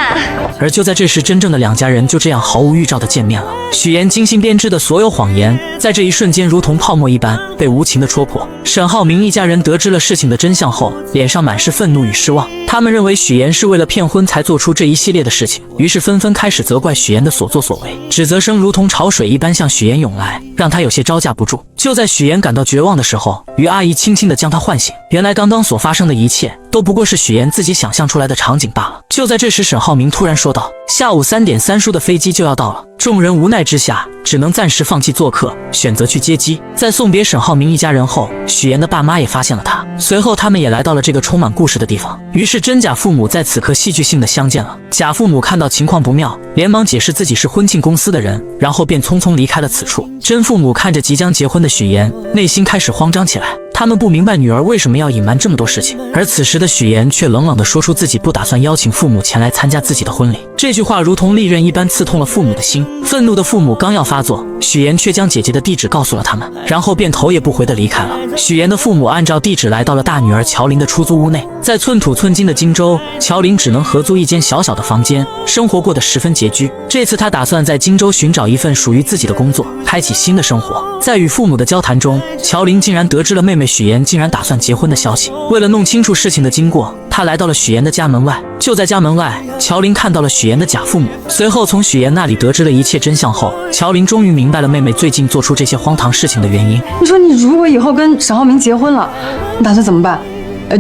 而就在这时，真正的2家人就这样毫无预兆地见面了。许妍精心编织的所有谎言，在这一瞬间如同泡沫一般被无情地戳破。沈浩明一家人得知了事情的真相后，脸上满是愤怒与失望。他们认为许妍是为了骗婚才做出这一系列的事情，于是纷纷开始责怪许妍的所作所为，指责声如同潮水一般向许妍涌来，让她有些招架不住。就在许妍感到绝望的时候，于阿姨轻轻地将她唤醒。原来刚刚所发生的一切都不过是许岩自己想象出来的场景罢了。就在这时，沈浩明突然说道：“下午3点3叔的飞机就要到了。”众人无奈之下，只能暂时放弃做客，选择去接机。在送别沈浩明一家人后，许岩的爸妈也发现了他，随后他们也来到了这个充满故事的地方。于是真假父母在此刻戏剧性的相见了。假父母看到情况不妙，连忙解释自己是婚庆公司的人，然后便匆匆离开了此处。真父母看着即将结婚的许岩，内心开始慌张起来。他们不明白女儿为什么要隐瞒这么多事情，而此时的许岩却冷冷地说出自己不打算邀请父母前来参加自己的婚礼。这句话如同利刃一般刺痛了父母的心。愤怒的父母刚要发作，许岩却将姐姐的地址告诉了他们，然后便头也不回地离开了。许岩的父母按照地址来到了大女儿乔琳的出租屋内。在寸土寸金的荆州，乔琳只能合租一间小小的房间，生活过得十分拮据。这次她打算在荆州寻找一份属于自己的工作，开启新的生活。在与父母的交谈中，乔琳竟然得知了妹妹许岩竟然打算结婚的消息。为了弄清楚事情的经过，她来到了许岩的家门外。就在家门外，乔琳看到了许岩的假父母，随后从许岩那里得知了一切真相后，乔琳终于明白了妹妹最近做出这些荒唐事情的原因。你说你如果以后跟沈浩明结婚了，你打算怎么办？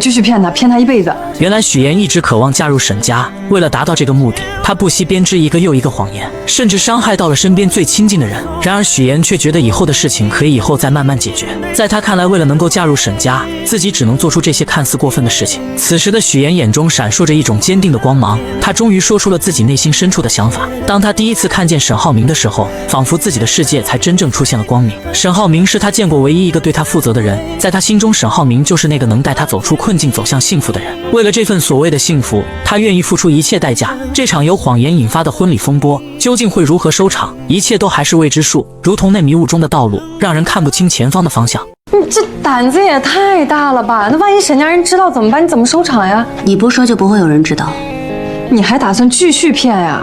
继续骗他一辈子。原来许岩一直渴望嫁入沈家，为了达到这个目的，他不惜编织一个又一个谎言，甚至伤害到了身边最亲近的人。然而许岩却觉得以后的事情可以以后再慢慢解决。在他看来，为了能够嫁入沈家，自己只能做出这些看似过分的事情。此时的许岩眼中闪烁着一种坚定的光芒，他终于说出了自己内心深处的想法。当他第一次看见沈浩明的时候，仿佛自己的世界才真正出现了光明。沈浩明是他见过唯一一个对他负责的人，在他心中，沈浩明就是那个能带他走出困境走向幸福的人。为了这份所谓的幸福，他愿意付出一切代价。这场由谎言引发的婚礼风波究竟会如何收场，一切都还是未知数，如同那迷雾中的道路，让人看不清前方的方向。你这胆子也太大了吧，那万一沈家人知道怎么办？你怎么收场呀？你不说就不会有人知道。你还打算继续骗呀？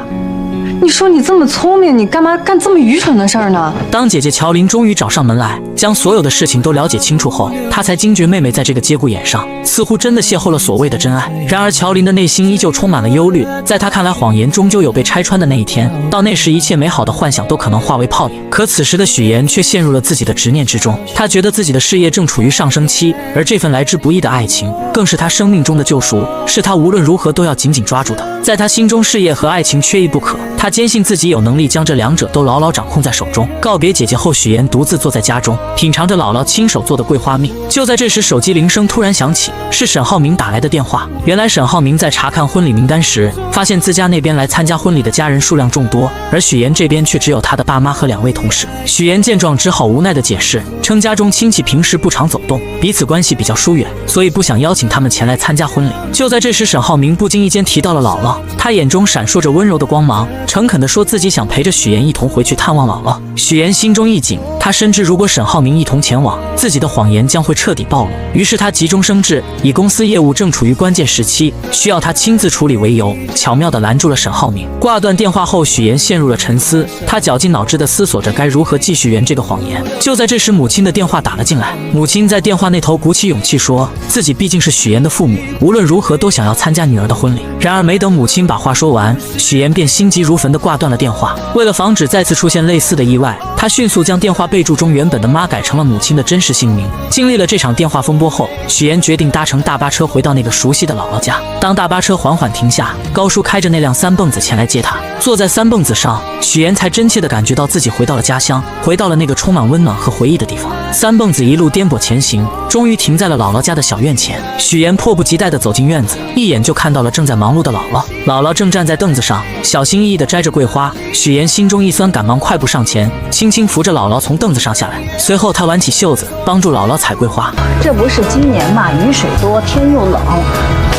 你说你这么聪明，你干嘛干这么愚蠢的事儿呢？当姐姐乔琳终于找上门来，将所有的事情都了解清楚后，她才惊觉妹妹在这个节骨眼上似乎真的邂逅了所谓的真爱。然而乔琳的内心依旧充满了忧虑，在她看来，谎言终究有被拆穿的那一天，到那时一切美好的幻想都可能化为泡影。可此时的许岩却陷入了自己的执念之中，他觉得自己的事业正处于上升期，而这份来之不易的爱情更是他生命中的救赎，是他无论如何都要紧紧抓住的。在他心中，事业和爱情缺一不可，他坚信自己有能力将这两者都牢牢掌控在手中。告别姐姐后，许岩独自坐在家中，品尝着姥姥亲手做的桂花蜜。就在这时，手机铃声突然响起，是沈浩明打来的电话。原来沈浩明在查看婚礼名单时，发现自家那边来参加婚礼的家人数量众多，而许岩这边却只有他的爸妈和2位同事。许岩见状，只好无奈地解释，称家中亲戚平时不常走动，彼此关系比较疏远，所以不想邀请他们前来参加婚礼。就在这时，沈浩明不经意间提到了姥姥，他眼中闪烁着温柔的光芒，诚恳地说自己想陪着许岩一同回去探望姥姥。许岩心中一紧，他深知如果沈浩明一同前往，自己的谎言将会彻底暴露。于是他急中生智，以公司业务正处于关键时期，需要他亲自处理为由，巧妙地拦住了沈浩明。挂断电话后，许岩陷入了沉思，他绞尽脑汁地思索着该如何继续圆这个谎言。就在这时，母亲的电话打了进来。母亲在电话那头鼓起勇气说，自己毕竟是许岩的父母，无论如何都想要参加女儿的婚礼。然而没等母亲把话说完，许岩便心急如焚地挂断了电话。为了防止再次出现类似的意外，他迅速将电话备注中原本的妈改成了母亲的真实姓名。经历了这场电话风波后，许岩决定搭乘大巴车回到那个熟悉的姥姥家。当大巴车缓缓停下，高叔开着那辆3蹦子前来接他。坐在3蹦子上，许岩才真切地感觉到自己回到了家乡，回到了那个充满温暖和回忆的地方。3蹦子一路颠簸前行，终于停在了姥姥家的小院前。许岩迫不及待地走进院子，一眼就看到了正在忙碌的姥姥。姥姥正站在凳子上，小心翼翼地摘着桂花。许岩心中一酸，赶忙快步上前，轻轻扶着姥姥从凳子上下来。随后他挽起袖子，帮助姥姥采桂花。这不是今年嘛，雨水多，天又冷，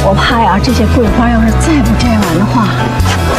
我怕呀，这些桂花要是再不摘完的话，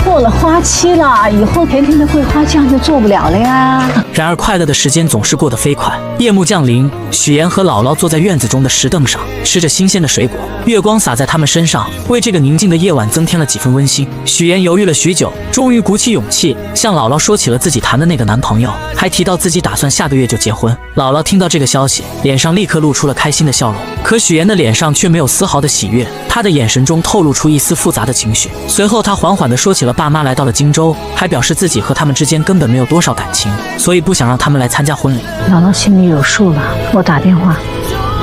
过了花期了，以后甜甜的桂花酱就做不了了呀。然而快乐的时间总是过得飞快，夜幕降临，许岩和姥姥坐在院子中的石凳上，吃着新鲜的水果，月光洒在他们身上，为这个宁静的夜晚增添了几分温馨。许岩犹豫了许久，终于鼓起勇气向姥姥说起了自己谈的那个男朋友，还提到自己打算下个月就结婚。姥姥听到这个消息，脸上立刻露出了开心的笑容，可许岩的脸上却没有丝毫的喜悦，他的眼神中透露出一丝复杂的情绪。随后他缓缓地说起了爸妈来到了荆州，还表示自己和他们之间根本没有多少感情，所以不想让他们来参加婚礼。姥姥心里有数了，我打电话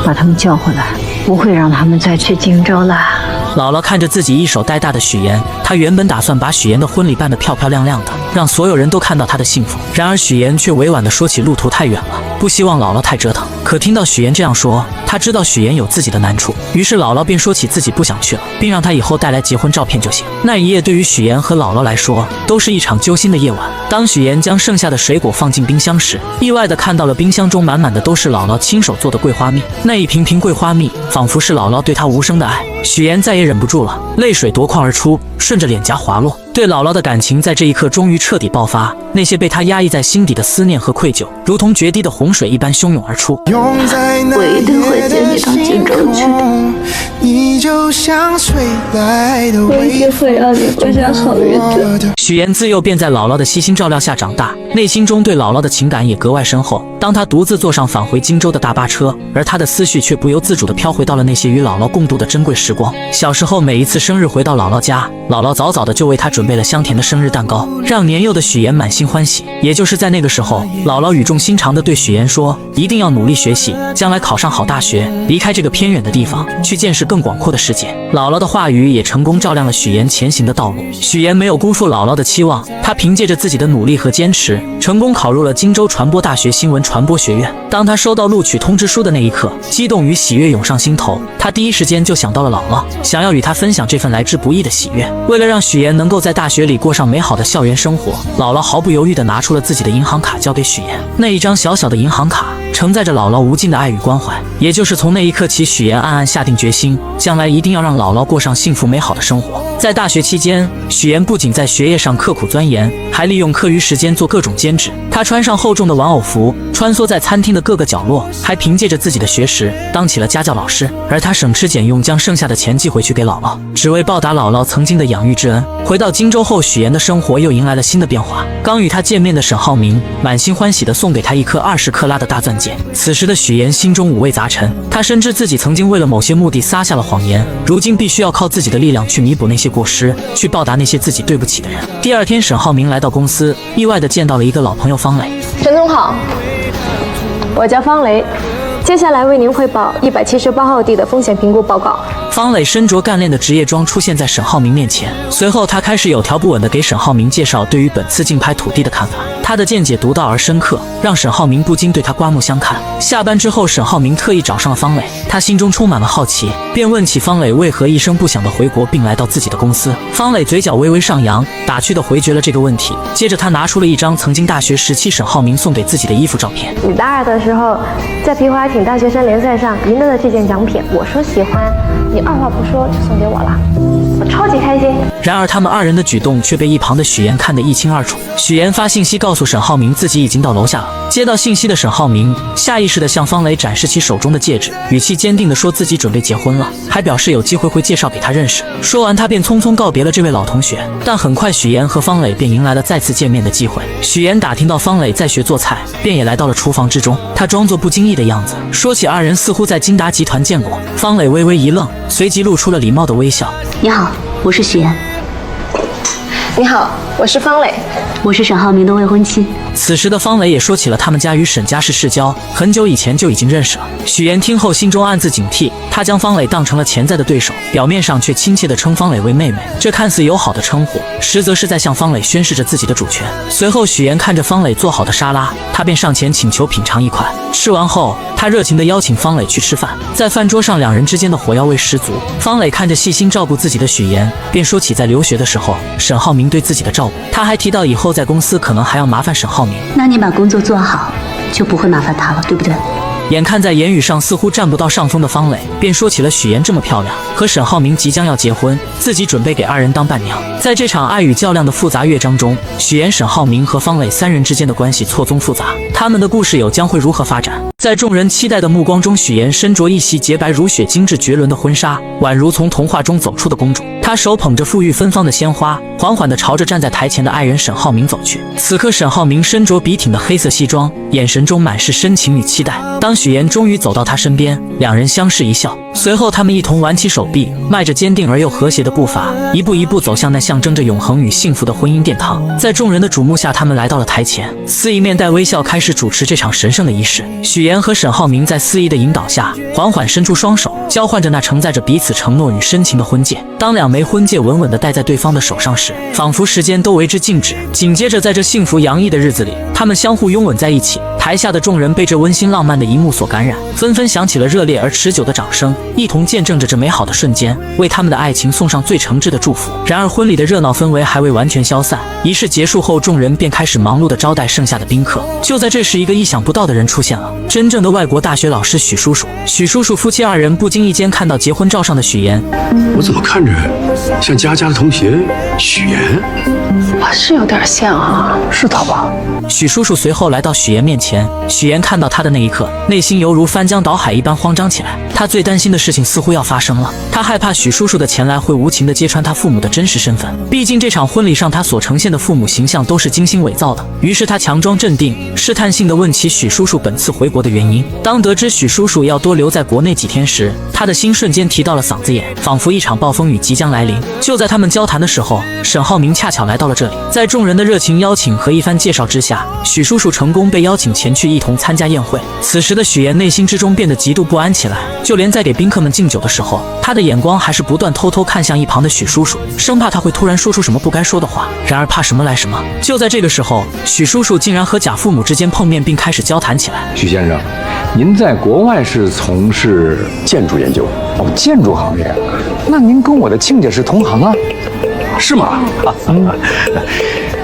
把他们叫回来。不会让他们再去荆州了。姥姥看着自己一手带大的许妍，她原本打算把许妍的婚礼办得漂漂亮亮的，让所有人都看到她的幸福。然而许妍却委婉地说起路途太远了，不希望姥姥太折腾。可听到许妍这样说，她知道许妍有自己的难处，于是姥姥便说起自己不想去了，并让她以后带来结婚照片就行。那一夜对于许妍和姥姥来说，都是一场揪心的夜晚。当许妍将剩下的水果放进冰箱时，意外地看到了冰箱中满满的都是姥姥亲手做的桂花蜜。那一瓶瓶桂花蜜，仿佛是姥姥对她无声的爱。许妍再也忍不住了，泪水夺眶而出，顺着脸颊滑落。对姥姥的感情在这一刻终于彻底爆发，那些被她压抑在心底的思念和愧疚，如同决堤的洪水一般汹涌而出。我一定会接你到荆州去的，我一定会让你过上好日子。许妍自幼便在姥姥的悉心照料下长大，内心中对姥姥的情感也格外深厚。当她独自坐上返回荆州的大巴车，而她的思绪却不由自主地飘回到了那些与姥姥共度的珍贵时光。小时候每一次生日回到姥姥家，姥姥早早的就为她准备了香甜的生日蛋糕，让年幼的许妍满心欢喜。也就是在那个时候，姥姥语重心长地对许妍说，一定要努力学习，将来考上好大学，离开这个偏远的地方，去见识更广阔的世界。姥姥的话语也成功照亮了许妍前行的道路。许妍没有辜负姥姥的期望，她凭借着自己的努力和坚持，成功考入了荆州传播大学新闻传播学院。当她收到录取通知书的那一刻，激动与喜悦涌上心头，她第一时间就想到了姥姥，想要与她分享这份来之不易的喜悦。为了让许妍能够在大学里过上美好的校园生活，姥姥毫不犹豫地拿出了自己的银行卡交给许妍。那一张小小的银行卡承载着姥姥无尽的爱与关怀。也就是从那一刻起，许妍暗暗下定决心，将来一定要让姥姥过上幸福美好的生活。在大学期间，许妍不仅在学业上刻苦钻研，还利用课余时间做各种兼职。她穿上厚重的玩偶服，穿梭在餐厅的各个角落，还凭借着自己的学识当起了家教老师。而她省吃俭用，将剩下的钱寄回去给姥姥，只为报答姥姥曾经的养育之恩。回到荆州后，许妍的生活又迎来了新的变化。刚与她见面的沈浩明满心欢喜地送给她一颗20克拉的大钻戒。此时的许妍心中五味杂陈，她深知自己曾经为了某些目的撒下了谎言，如今必须要靠自己的力量去弥补那些过失，去报答那些自己对不起的人。第二天，沈浩明来到公司，意外地见到了一个老朋友方磊。陈总好，我叫方雷，接下来为您汇报178号地的风险评估报告。方磊身着干练的职业装出现在沈浩明面前，随后他开始有条不紊地给沈浩明介绍对于本次竞拍土地的看法。他的见解独到而深刻，让沈浩明不禁对他刮目相看。下班之后，沈浩明特意找上了方磊，他心中充满了好奇，便问起方磊为何一声不响地回国并来到自己的公司。方磊嘴角微微上扬，打趣地回绝了这个问题。接着他拿出了一张曾经大学时期沈浩明送给自己的衣服照片。你大二的时候在皮划艇大学生联赛上赢得了这件奖品，我说喜欢，你二话不说就送给我了，我超级开心。然而他们二人的举动却被一旁的许妍看得一清二楚。许妍发信息告诉沈浩明自己已经到楼下了。接到信息的沈浩明下意识地向方磊展示起手中的戒指，语气坚定地说自己准备结婚了，还表示有机会会介绍给他认识。说完他便匆匆告别了这位老同学。但很快许妍和方磊便迎来了再次见面的机会。许妍打听到方磊在学做菜，便也来到了厨房之中。他装作不经意的样子，说起二人似乎在金达集团见过。方磊微微一愣，随即露出了礼貌的微笑。你好，我是许妍。你好，我是方磊，我是沈浩明的未婚妻。此时的方磊也说起了他们家与沈家是世交，很久以前就已经认识了。许妍听后心中暗自警惕，她将方磊当成了潜在的对手，表面上却亲切地称方磊为妹妹。这看似友好的称呼，实则是在向方磊宣示着自己的主权。随后许妍看着方磊做好的沙拉，她便上前请求品尝一块。吃完后，她热情地邀请方磊去吃饭。在饭桌上，两人之间的火药味十足。方磊看着细心照顾自己的许妍，便说起在留学的时候沈浩明对自己的照顾。他还提到以后在公司可能还要麻烦沈浩明。那你把工作做好，就不会麻烦他了，对不对？眼看在言语上似乎占不到上风的方磊，便说起了许妍这么漂亮，和沈浩明即将要结婚，自己准备给二人当伴娘。在这场爱与较量的复杂乐章中，许妍、沈浩明和方磊三人之间的关系错综复杂，他们的故事有将会如何发展？在众人期待的目光中，许妍身着一袭洁白如雪、精致绝伦的婚纱，宛如从童话中走出的公主。他手捧着馥郁芬芳的鲜花，缓缓地朝着站在台前的爱人沈浩明走去。此刻，沈浩明身着笔挺的黑色西装，眼神中满是深情与期待。当许妍终于走到他身边，两人相视一笑，随后他们一同挽起手臂，迈着坚定而又和谐的步伐，一步一步走向那象征着永恒与幸福的婚姻殿堂。在众人的瞩目下，他们来到了台前，司仪面带微笑开始主持这场神圣的仪式。许妍和沈浩明在司仪的引导下，缓缓伸出双手，交换着那承载着彼此承诺与深情的婚戒。当两枚婚戒稳稳地戴在对方的手上时，仿佛时间都为之静止。紧接着，在这幸福洋溢的日子里，他们相互拥吻在一起。台下的众人被这温馨浪漫的一幕所感染，纷纷响起了热烈而持久的掌声，一同见证着这美好的瞬间，为他们的爱情送上最诚挚的祝福。然而，婚礼的热闹氛围还未完全消散，仪式结束后，众人便开始忙碌地招待剩下的宾客。就在这时，一个意想不到的人出现了，真正的外国大学老师许叔叔。许叔叔夫妻二人不经意间看到结婚照上的许妍，我怎么看着像佳佳的同学许妍？是有点像啊，是他吧？许叔叔随后来到许妍面前，许妍看到他的那一刻，内心犹如翻江倒海一般慌张起来。他最担心的事情似乎要发生了，他害怕许叔叔的前来会无情地揭穿他父母的真实身份。毕竟这场婚礼上他所呈现的父母形象都是精心伪造的。于是他强装镇定，试探性地问起许叔叔本次回国的原因。当得知许叔叔要多留在国内几天时，他的心瞬间提到了嗓子眼，仿佛一场暴风雨即将来临。就在他们交谈的时候，沈浩明恰巧来到了这里。在众人的热情邀请和一番介绍之下，许叔叔成功被邀请前去一同参加宴会。此时的许妍内心之中变得极度不安起来，就连在给宾客们敬酒的时候，她的眼光还是不断偷偷看向一旁的许叔叔，生怕他会突然说出什么不该说的话。然而怕什么来什么，就在这个时候，许叔叔竟然和贾父母之间碰面，并开始交谈起来。许先生，您在国外是从事建筑研究？哦，建筑行业，那您跟我的亲家是同行啊？是吗？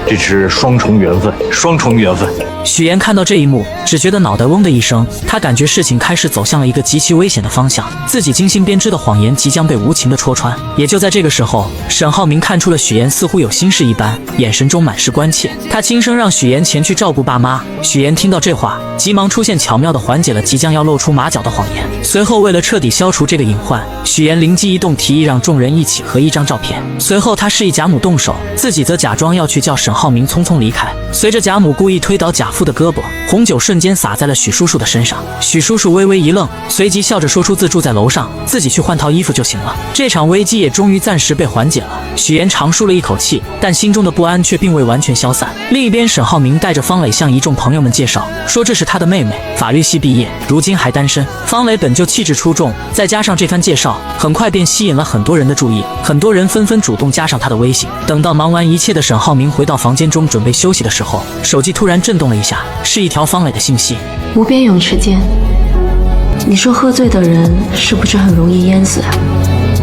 这是双重缘分，双重缘分。许妍看到这一幕，只觉得脑袋嗡的一声，她感觉事情开始走向了一个极其危险的方向，自己精心编织的谎言即将被无情的戳穿。也就在这个时候，沈浩明看出了许妍似乎有心事一般，眼神中满是关切，他轻声让许妍前去照顾爸妈。许妍听到这话，急忙出现，巧妙地缓解了即将要露出马脚的谎言。随后，为了彻底消除这个隐患，许妍灵机一动，提议让众人一起合一张照片。随后，他示意贾母动手，自己则假装要去叫沈浩明匆匆离开。随着贾母故意推倒贾父的胳膊，红酒瞬间洒在了许叔叔的身上。许叔叔微微一愣，随即笑着说出自住在楼上，自己去换套衣服就行了。这场危机也终于暂时被缓解了。许妍长舒了一口气，但心中的不安却并未完全消散。另一边，沈浩明带着方磊向一众朋友们介绍，说这是他的妹妹，法律系毕业，如今还单身。方磊本就气质出众，再加上这番介绍，很快便吸引了很多人的注意，很多人纷纷主动加上他的微信。等到忙完一切的沈浩明回到房间中准备休息的时候，手机突然震动了一下，是一条方磊的信息。无边泳池见。你说喝醉的人是不是很容易淹死啊？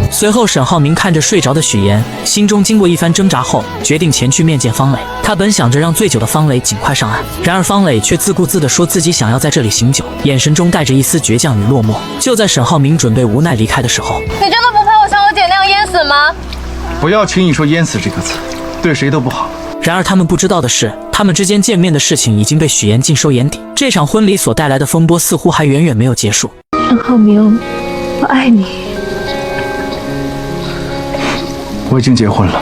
随后，沈浩明看着睡着的许妍，心中经过一番挣扎后，决定前去面见方磊。他本想着让醉酒的方磊尽快上岸，然而方磊却自顾自地说自己想要在这里醒酒，眼神中带着一丝倔强与落寞。就在沈浩明准备无奈离开的时候，你真的不怕我像我姐那样淹死吗？不要轻易说淹死这个词，对谁都不好。然而他们不知道的是，他们之间见面的事情已经被许妍尽收眼底。这场婚礼所带来的风波似乎还远远没有结束。沈浩明，我爱你。我已经结婚了，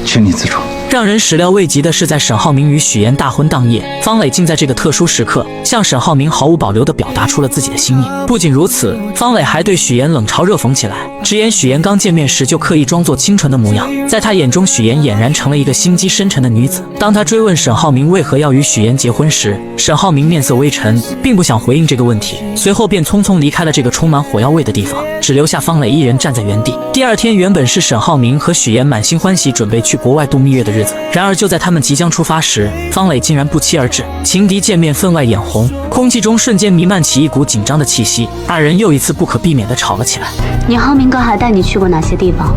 请你自重。让人始料未及的是，在沈浩明与许妍大婚当夜，方磊竟在这个特殊时刻向沈浩明毫无保留地表达出了自己的心意。不仅如此，方磊还对许妍冷嘲热讽起来，直言许妍刚见面时就刻意装作清纯的模样，在他眼中许妍俨然成了一个心机深沉的女子。当他追问沈浩明为何要与许妍结婚时，沈浩明面色微沉，并不想回应这个问题，随后便匆匆离开了这个充满火药味的地方，只留下方磊一人站在原地。第二天原本是沈浩明和许妍满心欢喜准备去国外度蜜月的日子，然而就在他们即将出发时，方磊竟然不期而至。情敌见面分外眼红，空气中瞬间弥漫起一股紧张的气息，二人又一次不可避免地吵了起来。你浩明哥还带你去过哪些地方？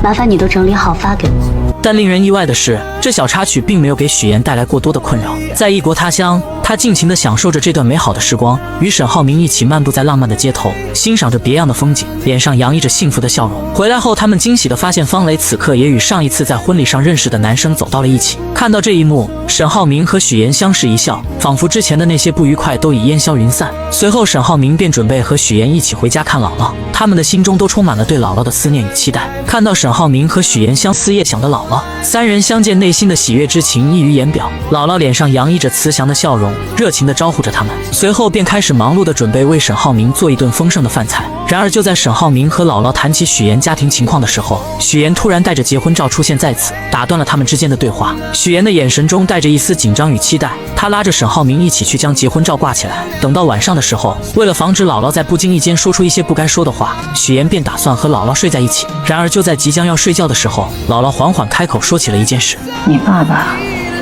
麻烦你都整理好发给我。但令人意外的是，这小插曲并没有给许妍带来过多的困扰。在异国他乡，他他尽情地享受着这段美好的时光，与沈浩明一起漫步在浪漫的街头，欣赏着别样的风景，脸上洋溢着幸福的笑容。回来后，他们惊喜地发现方磊此刻也与上一次在婚礼上认识的男生走到了一起。看到这一幕，沈浩明和许妍相视一笑，仿佛之前的那些不愉快都已烟消云散。随后，沈浩明便准备和许妍一起回家看姥姥，他们的心中都充满了对姥姥的思念与期待。看到沈浩明和许妍相思夜想的姥姥，三人相见，内心的喜悦之情溢于言表。姥姥脸上洋溢着慈祥的笑容，热情地招呼着他们，随后便开始忙碌地准备为沈浩明做一顿丰盛的饭菜。然而就在沈浩明和姥姥谈起许妍家庭情况的时候，许妍突然带着结婚照出现在此，打断了他们之间的对话。许妍的眼神中带着一丝紧张与期待，她拉着沈浩明一起去将结婚照挂起来。等到晚上的时候，为了防止姥姥在不经意间说出一些不该说的话，许妍便打算和姥姥睡在一起。然而就在即将要睡觉的时候，姥姥缓缓开口说起了一件事：你爸爸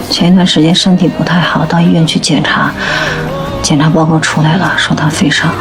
前一段时间身体不太好，到医院去检查，检查报告出来了，说他肺上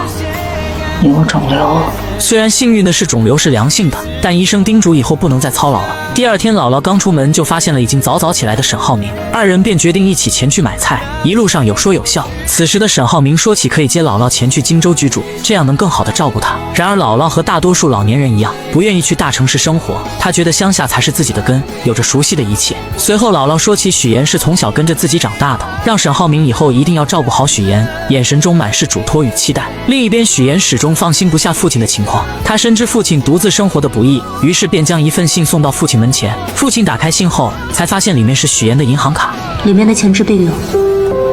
有肿瘤。虽然幸运的是肿瘤是良性的，但医生叮嘱以后不能再操劳了。第二天，姥姥刚出门就发现了已经早早起来的沈浩明，二人便决定一起前去买菜，一路上有说有笑。此时的沈浩明说起可以接姥姥前去荆州居住，这样能更好的照顾她。然而姥姥和大多数老年人一样，不愿意去大城市生活，她觉得乡下才是自己的根，有着熟悉的一切。随后姥姥说起许妍是从小跟着自己长大的，让沈浩明以后一定要照顾好许妍，眼神中满是嘱托与期待。另一边，许妍始终放心不下父亲的情况，她深知父亲独自生活的不易，于是便将一份信送到父亲门前。父亲打开信后，才发现里面是许妍的银行卡，里面的钱支并有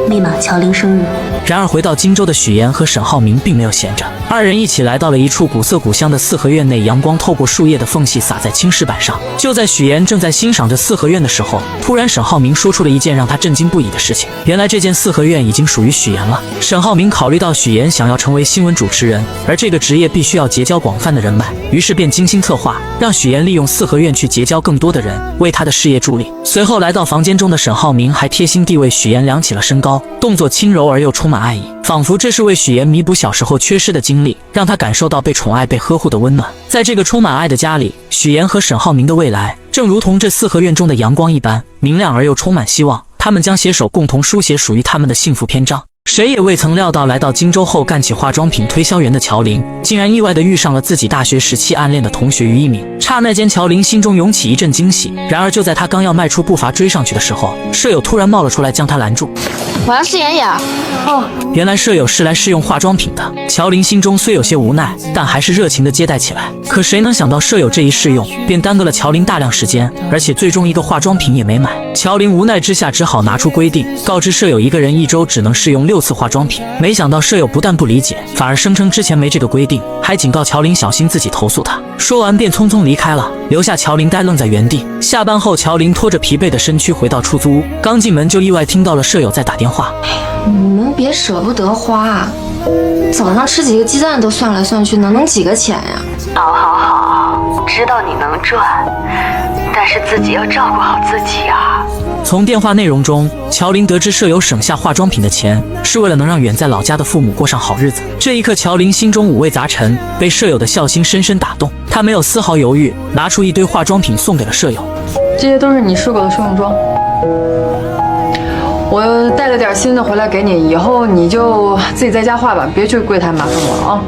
密码乔玲生日。然而回到荆州的许妍和沈浩明并没有闲着，二人一起来到了一处古色古香的四合院内，阳光透过树叶的缝隙洒在青石板上。就在许妍正在欣赏着四合院的时候，突然沈浩明说出了一件让他震惊不已的事情。原来这间四合院已经属于许妍了。沈浩明考虑到许妍想要成为新闻主持人，而这个职业必须要结交广泛的人脉，于是便精心策划，让许妍利用四合院去结交更多的人，为他的事业助力。随后来到房间中的沈浩明还贴心地为许妍量起了身高，动作轻柔而又充满爱意，仿佛这是为许妍弥补小时候缺失的经历，让她感受到被宠爱被呵护的温暖。在这个充满爱的家里，许妍和沈浩明的未来正如同这四合院中的阳光一般明亮而又充满希望，他们将携手共同书写属于他们的幸福篇章。谁也未曾料到，来到荆州后干起化妆品推销员的乔玲，竟然意外地遇上了自己大学时期暗恋的同学于一鸣。刹那间，乔玲心中涌起一阵惊喜。然而就在她刚要迈出步伐追上去的时候，舍友突然冒了出来将她拦住。我要试妍妍。哦，原来舍友是来试用化妆品的。乔玲心中虽有些无奈，但还是热情地接待起来。可谁能想到舍友这一试用，便耽搁了乔玲大量时间，而且最终一个化妆品也没买。乔玲无奈之下只好拿出规定，告知舍友一个人一周只能试用6次化妆品。没想到舍友不但不理解，反而声称之前没这个规定，还警告乔玲小心自己投诉他。说完便匆匆离开了，留下乔玲呆愣在原地。下班后，乔玲拖着疲惫的身躯回到出租屋，刚进门就意外听到了舍友在打电话。你们别舍不得花啊，早上吃几个鸡蛋都算来算去能几个钱呀？好，知道你能赚，但是自己要照顾好自己啊。从电话内容中，乔玲得知舍友省下化妆品的钱是为了能让远在老家的父母过上好日子。这一刻，乔玲心中五味杂陈，被舍友的孝心深深打动。她没有丝毫犹豫，拿出一堆化妆品送给了舍友。这些都是你试过的试用装，我带了点新的回来给你，以后你就自己在家画吧，别去柜台麻烦我了啊。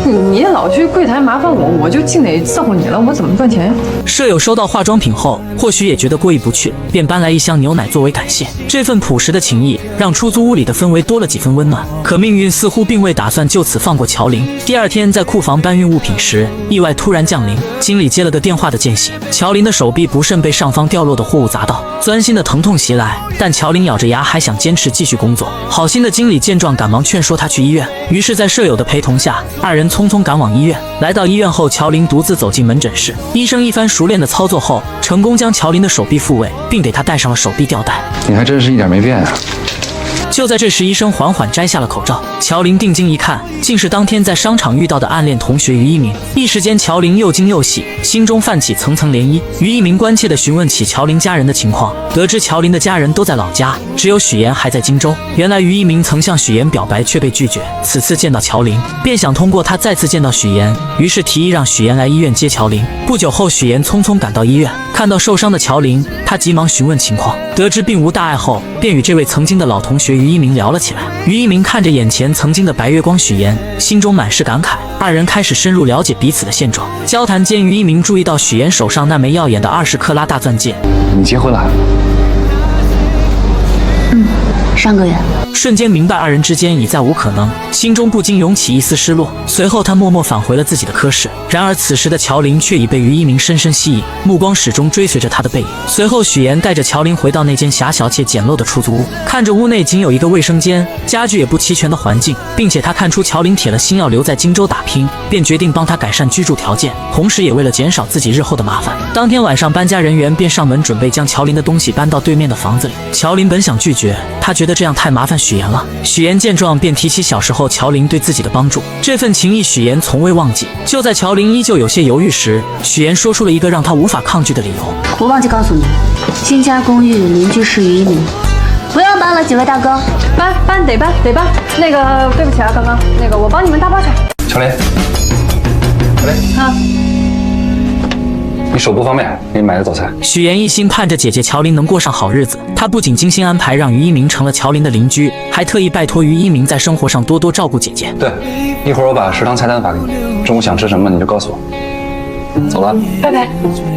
你老去柜台麻烦我，我就净得伺候你了，我怎么赚钱呀？舍友收到化妆品后，或许也觉得过意不去，便搬来一箱牛奶作为感谢。这份朴实的情谊让出租屋里的氛围多了几分温暖。可命运似乎并未打算就此放过乔玲。第二天在库房搬运物品时，意外突然降临，经理接了个电话的间隙，乔玲的手臂不慎被上方掉落的货物砸到，钻心的疼痛袭来，但乔玲咬着牙还想坚持继续工作。好心的经理见状赶忙劝说她去医院，于是在舍友的陪同下，二人匆匆赶往医院。来到医院后，乔玲独自走进门诊室，医生一番熟练的操作后，成功将乔玲的手臂复位，并给她戴上了手臂吊带。你还真是一点没变啊。就在这时，医生缓缓摘下了口罩，乔玲定睛一看，竟是当天在商场遇到的暗恋同学于一鸣。一时间，乔玲又惊又喜，心中泛起层层涟漪。于一鸣关切地询问起乔玲家人的情况，得知乔玲的家人都在老家，只有许妍还在荆州。原来于一鸣曾向许妍表白却被拒绝，此次见到乔玲，便想通过她再次见到许妍，于是提议让许妍来医院接乔玲。不久后，许妍匆匆赶到医院，看到受伤的乔玲，她急忙询问情况，得得知并无大碍后，便与这位曾经的老同学于一鸣聊了起来。于一鸣看着眼前曾经的白月光许妍，心中满是感慨。二人开始深入了解彼此的现状。交谈间，于一鸣注意到许妍手上那枚耀眼的20克拉大钻戒。你结婚了？上个月。瞬间明白二人之间已再无可能，心中不禁涌起一丝失落。随后他默默返回了自己的科室。然而此时的乔林却已被于一鸣深深吸引，目光始终追随着他的背影。随后许妍带着乔林回到那间狭小且简陋的出租屋，看着屋内仅有一个卫生间，家具也不齐全的环境，并且他看出乔林铁了心要留在荆州打拼，便决定帮他改善居住条件，同时也为了减少自己日后的麻烦。当天晚上，搬家人员便上门准备将乔林的东西搬到对面的房子里。乔林本想拒绝，他觉得这样太麻烦许妍了。许妍见状便提起小时候乔林对自己的帮助，这份情谊许妍从未忘记。就在乔林依旧有些犹豫时，许妍说出了一个让他无法抗拒的理由。我忘记告诉你，新家公寓邻居是于一鸣，不要搬了，几位大哥。搬得搬。那个对不起啊，刚刚那个我帮你们搭包场。乔林啊。你手不方便，给你买的早餐。许妍一心盼着姐姐乔林能过上好日子，她不仅精心安排让于一鸣成了乔林的邻居，还特意拜托于一鸣在生活上多多照顾姐姐。对，一会儿我把食堂菜单发给你，中午想吃什么你就告诉我。走了，拜拜。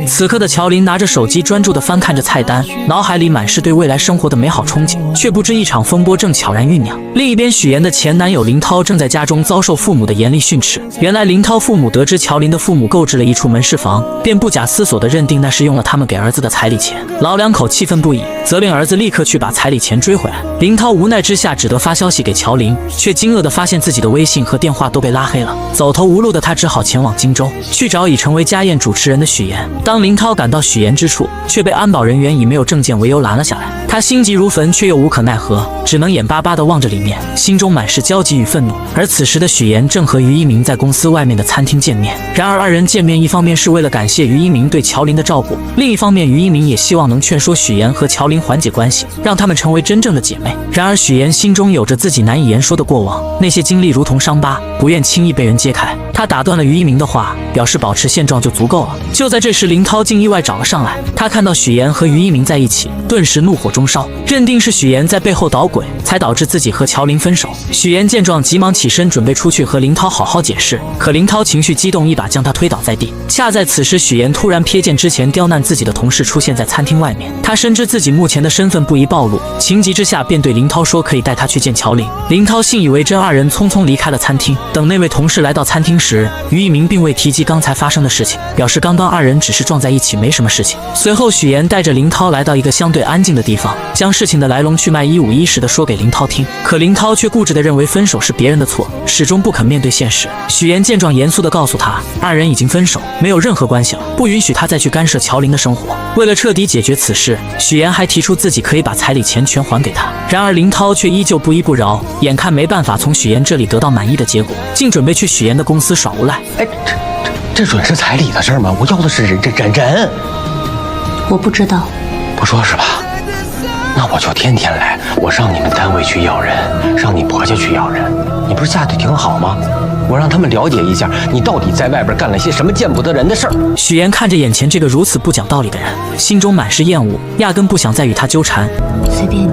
此刻的乔林拿着手机专注地翻看着菜单，脑海里满是对未来生活的美好憧憬，却不知一场风波正悄然酝酿。另一边，许妍的前男友林涛正在家中遭受父母的严厉训斥。原来林涛父母得知乔林的父母购置了一处门市房，便不假思索地认定那是用了他们给儿子的彩礼钱。老两口气愤不已，责令儿子立刻去把彩礼钱追回来。林涛无奈之下只得发消息给乔林，却惊愕地发现自己的微信和电话都被拉黑了。走投无路的他只好前往荆州，去找已成为家宴主持人的许妍。当林涛赶到许妍之处，却被安保人员以没有证件为由拦了下来。他心急如焚，却又无可奈何，只能眼巴巴地望着里面，心中满是焦急与愤怒。而此时的许妍正和于一鸣在公司外面的餐厅见面。然而二人见面，一方面是为了感谢于一鸣对乔林的照顾，另一方面于一鸣也希望能劝说许妍和乔林缓解关系，让他们成为真正的姐妹。然而许妍心中有着自己难以言说的过往，那些经历如同伤疤，不愿轻易被人揭开。他打断了于一鸣的话，表示保持现状就足够了。就在这时，林涛竟意外找了上来。他看到许妍和于一鸣在一起，顿时怒火中烧，认定是许妍在背后捣鬼，才导致自己和乔林分手。许妍见状，急忙起身准备出去和林涛好好解释，可林涛情绪激动，一把将他推倒在地。恰在此时，许妍突然瞥见之前刁难自己的同事出现在餐厅外面，他深知自己目前的身份不宜暴露，情急之下便对林涛说可以带他去见乔林。林涛信以为真，二人匆匆离开了餐厅。等那位同事来到餐厅时，于一鸣并未提及刚才发生的事情，表示刚刚二人只是撞在一起，没什么事情。随后许妍带着林涛来到一个相对安静的地方，将事情的来龙去脉一五一十地说给林涛听。可林涛却固执地认为分手是别人的错，始终不肯面对现实。许妍见状，严肃地告诉他，二人已经分手，没有任何关系了，不允许他再去干涉乔林的生活。为了彻底解决此事，许妍还提出自己可以把彩礼钱全还给他。然而林涛却依旧不依不饶，眼看没办法从许妍这里得到满意的结果，竟准备去许妍的公司耍无赖。哎，这准是彩礼的事儿吗？我要的是人。我不知道。不说是吧？那我就天天来，我上你们单位去要人，上你婆家去要人。你不是嫁得挺好吗？我让他们了解一下，你到底在外边干了些什么见不得人的事儿。许妍看着眼前这个如此不讲道理的人，心中满是厌恶，压根不想再与他纠缠。随便你。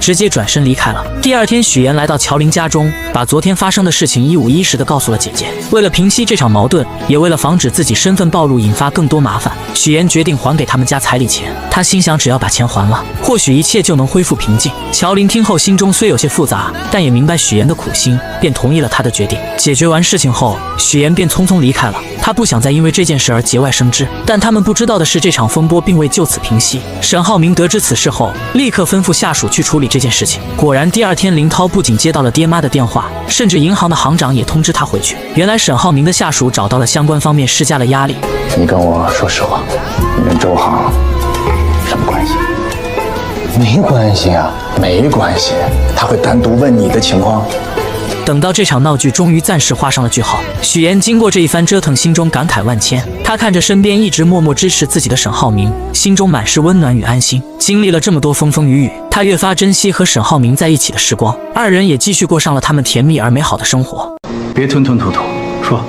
直接转身离开了。第二天，许妍来到乔林家中，把昨天发生的事情一五一十地告诉了姐姐。为了平息这场矛盾，也为了防止自己身份暴露引发更多麻烦，许妍决定还给他们家彩礼钱。她心想，只要把钱还了，或许一切就能恢复平静。乔林听后心中虽有些复杂，但也明白许妍的苦心，便同意了她的决定。解决完事情后，许妍便匆匆离开了。她不想再因为这件事而节外生枝，但他们不知道的是，这场风波并未就此平息。沈浩明得知此事后，立刻吩咐下属去处理这件事情。果然，第二天林涛不仅接到了爹妈的电话，甚至银行的行长也通知他回去。原来沈浩明的下属找到了相关方面，施加了压力。你跟我说实话，你跟周航什么关系？没关系啊，没关系，他会单独问你的情况。等到这场闹剧终于暂时画上了句号，许妍经过这一番折腾，心中感慨万千。她看着身边一直默默支持自己的沈浩明，心中满是温暖与安心。经历了这么多风风雨雨，她越发珍惜和沈浩明在一起的时光，二人也继续过上了他们甜蜜而美好的生活。别吞吞吐吐，说，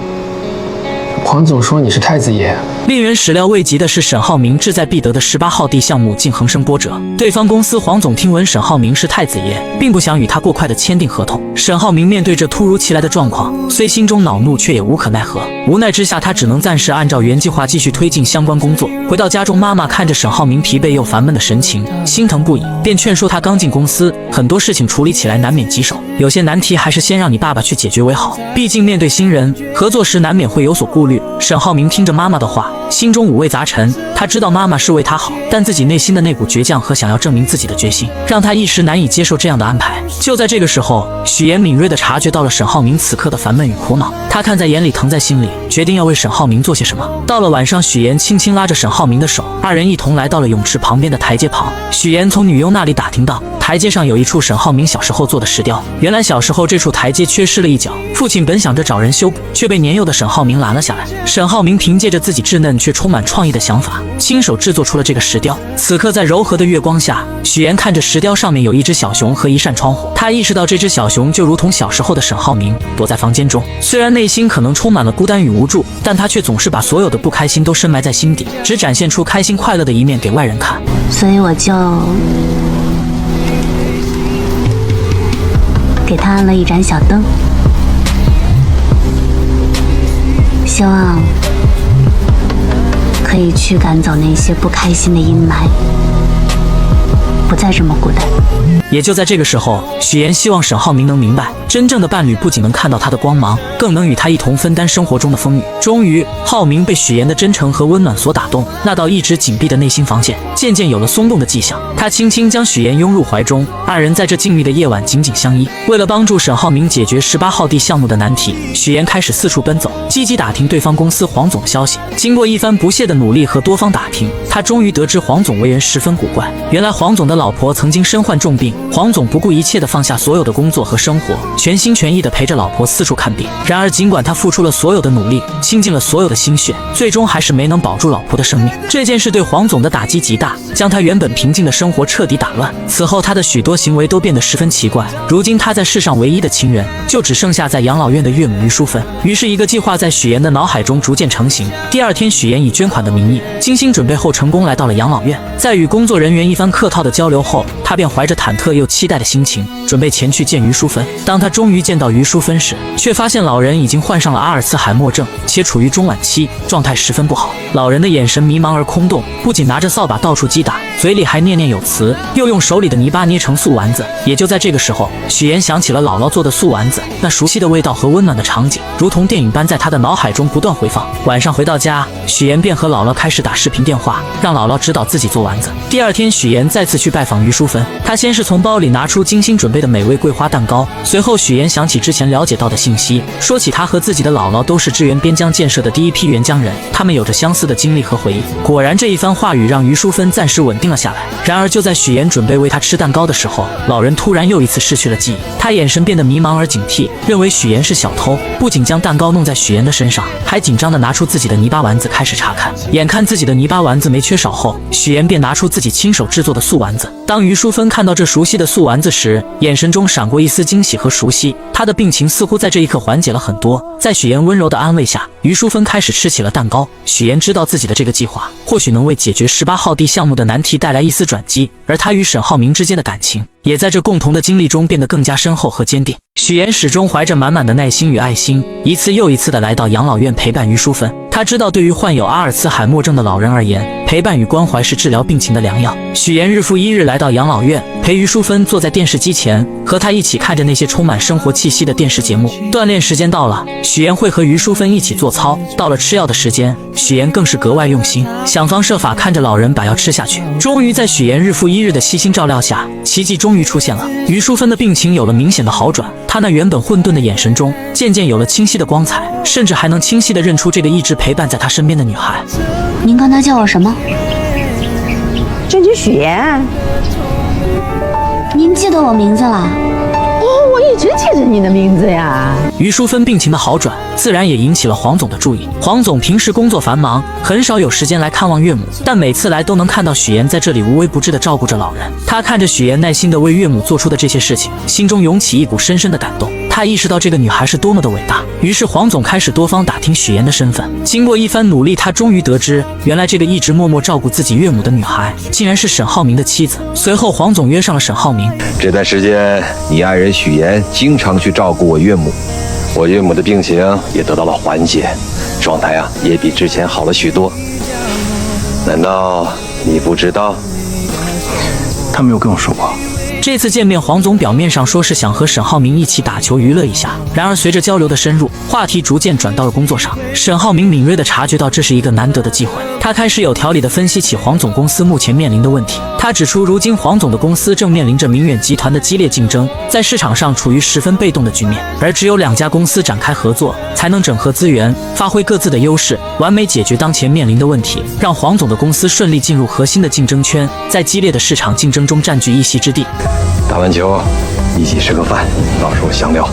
黄总说你是太子爷。令人始料未及的是，沈浩明志在必得的18号地项目竟横生波折。对方公司黄总听闻沈浩明是太子爷，并不想与他过快的签订合同。沈浩明面对这突如其来的状况，虽心中恼怒，却也无可奈何。无奈之下，他只能暂时按照原计划继续推进相关工作。回到家中，妈妈看着沈浩明疲惫又烦闷的神情，心疼不已，便劝说他刚进公司，很多事情处理起来难免棘手，有些难题还是先让你爸爸去解决为好。毕竟面对新人，合作时难免会有所顾虑。沈浩明听着妈妈的话，心中五味杂陈。他知道妈妈是为他好，但自己内心的那股倔强和想要证明自己的决心，让他一时难以接受这样的安排。就在这个时候，许言敏锐地察觉到了沈浩明此刻的烦闷与苦恼，他看在眼里，疼在心里，决定要为沈浩明做些什么。到了晚上，许言轻轻拉着沈浩明的手，二人一同来到了泳池旁边的台阶旁。许言从女佣那里打听到，台阶上有一处沈浩明小时候做的石雕，原来小时候这处台阶缺失了一角，父亲本想着找人修补，却被年幼的沈浩明拦了下来。沈浩明凭借着自己稚嫩却充满创意的想法，亲手制作出了这个石雕。此刻在柔和的月光下，许言看着石雕上面有一只小熊和一扇窗户，他意识到这只小熊就如同小时候的沈浩明，躲在房间中。虽然内心可能充满了孤单与无助，但他却总是把所有的不开心都深埋在心底，只展现出开心快乐的一面给外人看。所以我就给他安了一盏小灯，希望可以驱赶走那些不开心的阴霾，不再这么孤单。也就在这个时候，许言希望沈浩明能明白，真正的伴侣不仅能看到他的光芒，更能与他一同分担生活中的风雨。终于，浩明被许言的真诚和温暖所打动，那道一直紧闭的内心防线渐渐有了松动的迹象。他轻轻将许言拥入怀中，二人在这静谧的夜晚紧紧相依。为了帮助沈浩明解决18号地项目的难题，许言开始四处奔走，积极打听对方公司黄总的消息。经过一番不懈的努力和多方打听，他终于得知黄总为人十分古怪。原来黄总的老婆曾经身患重病，黄总不顾一切地放下所有的工作和生活，全心全意地陪着老婆四处看病。然而尽管他付出了所有的努力，倾尽了所有的心血，最终还是没能保住老婆的生命。这件事对黄总的打击极大，将他原本平静的生活彻底打乱。此后他的许多行为都变得十分奇怪。如今他在世上唯一的亲人，就只剩下在养老院的岳母于淑芬。于是一个计划在许言的脑海中逐渐成型。第二天，许言以捐款的名义精心准备后，成功来到了养老院。在与工作人员一番客套的交流后，他便怀着忐忑又期待的心情，准备前去见于淑芬。当他终于见到于淑芬时，却发现老人已经患上了阿尔茨海默症，且处于中晚期，状态十分不好。老人的眼神迷茫而空洞，不仅拿着扫把到处击打，嘴里还念念有词，又用手里的泥巴捏成素丸子。也就在这个时候，许言想起了姥姥做的素丸子，那熟悉的味道和温暖的场景，如同电影般在他的脑海中不断回放。晚上回到家，许言便和姥姥开始打视频电话，让姥姥指导自己做丸子。第二天，许言再次去拜访于淑芬，他先是从包里拿出精心准备的美味桂花蛋糕，随后许言想起之前了解到的信息，说起他和自己的姥姥都是支援边疆建设的第一批援疆人，他们有着相似的经历和回忆。果然，这一番话语让于淑芬暂时稳定了下来。然而就在许言准备喂他吃蛋糕的时候，老人突然又一次失去了记忆，他眼神变得迷茫而警惕，认为许言是小偷，不仅将蛋糕弄在许言的身上，还紧张地拿出自己的泥巴丸子开始查看。眼看自己的泥巴丸子没缺少后，许言便拿出自己亲手制作的素丸子。当于淑芬看到这熟悉的素丸子时，眼神中闪过一丝惊喜和熟悉，她的病情似乎在这一刻缓解了很多。在许言温柔的安慰下，于淑芬开始吃起了蛋糕。许言知道自己的这个计划或许能为解决18号地项目的难题带来一丝转机，而他与沈浩明之间的感情也在这共同的经历中变得更加深厚和坚定。许言始终怀着满满的耐心与爱心，一次又一次地来到养老院陪伴于淑芬。他知道，对于患有阿尔茨海默症的老人而言，陪伴与关怀是治疗病情的良药。许言日复一日来到养老院，陪于淑芬坐在电视机前，和他一起看着那些充满生活气息的电视节目。锻炼时间到了，许言会和于淑芬一起做操。到了吃药的时间，许言更是格外用心，想方设法看着老人把药吃下去。终于在许言日复一日的悉心照料下，奇迹终于出现了。于淑芬的病情有了明显的好转，她那原本混沌的眼神中渐渐有了清晰的光彩，甚至还能清晰地认出这个一直陪伴在她身边的女孩。您刚才叫我什么？真君许言。您记得我名字了？哦，我一直记着你的名字呀。于淑芬病情的好转，自然也引起了黄总的注意。黄总平时工作繁忙，很少有时间来看望岳母，但每次来都能看到许言在这里无微不至地照顾着老人。他看着许言耐心地为岳母做出的这些事情，心中涌起一股深深的感动。他他意识到这个女孩是多么的伟大，于是黄总开始多方打听许妍的身份。经过一番努力，他终于得知，原来这个一直默默照顾自己岳母的女孩，竟然是沈浩明的妻子。随后，黄总约上了沈浩明。这段时间，你爱人许妍经常去照顾我岳母，我岳母的病情也得到了缓解，状态也比之前好了许多。难道你不知道？他没有跟我说过。这次见面，黄总表面上说是想和沈浩明一起打球娱乐一下，然而随着交流的深入，话题逐渐转到了工作上。沈浩明敏锐地察觉到这是一个难得的机会，他开始有条理地分析起黄总公司目前面临的问题。他指出，如今黄总的公司正面临着明远集团的激烈竞争，在市场上处于十分被动的局面，而只有2家公司展开合作，才能整合资源，发挥各自的优势，完美解决当前面临的问题，让黄总的公司顺利进入核心的竞争圈，在激烈的市场竞争中占据一席之地。打完球一起吃个饭，到时候详聊。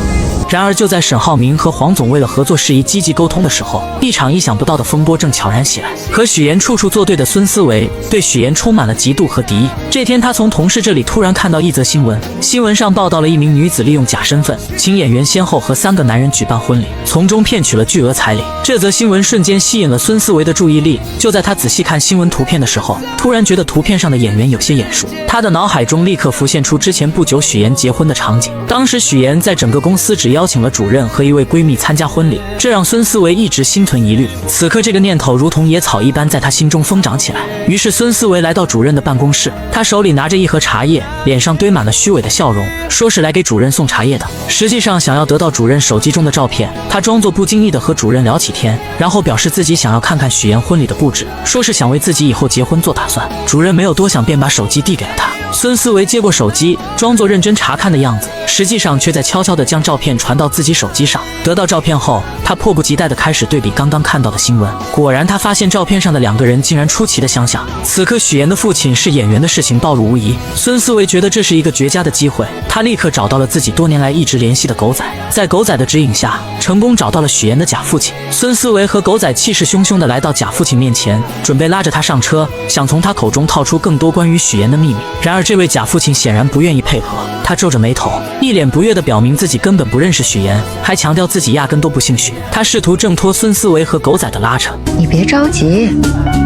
然而，就在沈浩明和黄总为了合作事宜积极沟通的时候，一场意想不到的风波正悄然袭来。和许妍处处作对的孙思维对许妍充满了嫉妒和敌意。这天，他从同事这里突然看到一则新闻，新闻上报道了一名女子利用假身份，请演员先后和3个男人举办婚礼，从中骗取了巨额彩礼。这则新闻瞬间吸引了孙思维的注意力。就在他仔细看新闻图片的时候，突然觉得图片上的演员有些眼熟。他的脑海中立刻浮现出之前不久许妍结婚的场景。当时许妍在整个公司只邀请了主任和一位闺蜜参加婚礼，这让孙思维一直心存疑虑。此刻这个念头如同野草一般在他心中疯长起来。于是孙思维来到主任的办公室，他手里拿着一盒茶叶，脸上堆满了虚伪的笑容，说是来给主任送茶叶的，实际上想要得到主任手机中的照片。他装作不经意地和主任聊起天，然后表示自己想要看看许妍婚礼的布置，说是想为自己以后结婚做打算。主任没有多想，便把手机递给了他。孙思维接过手机，装作认真查看的样子，实际上却在悄悄地将照片传到自己手机上。得到照片后，他迫不及待地开始对比刚刚看到的新闻。果然，他发现照片上的2个人竟然出奇的相像。此刻许妍的父亲是演员的事情暴露无遗，孙思维觉得这是一个绝佳的机会，他立刻找到了自己多年来一直联系的狗仔，在狗仔的指引下，成功找到了许妍的假父亲。孙思维和狗仔气势汹汹地来到假父亲面前，准备拉着他上车，想从他口中套出更多关于许妍的秘密。然而这位假父亲显然不愿意配合，他皱着眉头，一脸不悦地表明自己根本不认识许妍，还强调自己压根都不姓许。他试图挣脱孙思维和狗仔的拉扯。你别着急，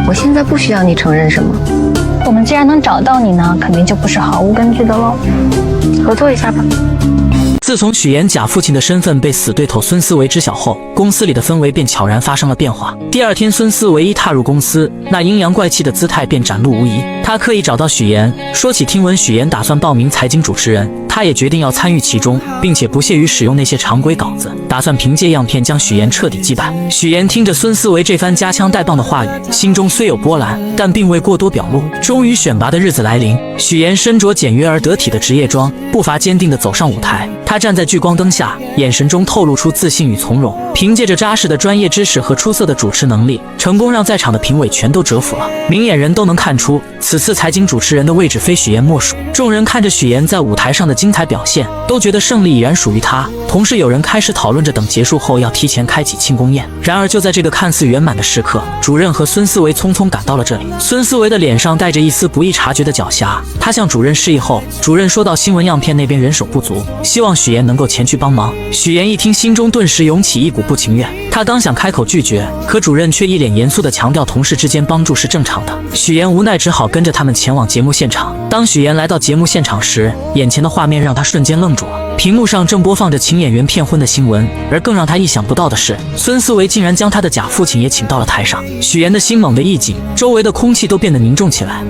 我现在不需要你承认什么。我们既然能找到你呢，肯定就不是毫无根据的喽。合作一下吧。自从许妍假父亲的身份被死对头孙思维知晓后，公司里的氛围便悄然发生了变化。第2天，孙思维一踏入公司，那阴阳怪气的姿态便展露无遗。他刻意找到许妍，说起听闻许妍打算报名财经主持人，他也决定要参与其中，并且不屑于使用那些常规稿子，打算凭借样片将许妍彻底击败。许妍听着孙思维这番夹枪带棒的话语，心中虽有波澜，但并未过多表露。终于选拔的日子来临，许妍身着简约而得体的职业装，步伐坚定地走上舞台。他站在聚光灯下，眼神中透露出自信与从容，凭借着扎实的专业知识和出色的主持能力，成功让在场的评委全都折服了。明眼人都能看出，此次财经主持人的位置非许妍莫属。众人看着许妍在舞台上的精彩表现，都觉得胜利已然属于她。同时有人开始讨论着等结束后要提前开启庆功宴。然而就在这个看似圆满的时刻，主任和孙思维匆匆赶到了这里。孙思维的脸上带着一丝不易察觉的狡黠，他向主任示意后，主任说到新闻样片那边人手不足，希望许妍能够前去帮忙。许妍一听，心中顿时涌起一股不情愿，他刚想开口拒绝，可主任却一脸严肃地强调同事之间帮助是正常的。许妍无奈只好跟着他们前往节目现场。当许妍来到节目现场时，眼前的画面让他瞬间愣住了。屏幕上正播放着请演员骗婚的新闻，而更让他意想不到的是，孙思维竟然将他的假父亲也请到了台上。许妍的心猛地一紧，周围的空气都变得凝重起来。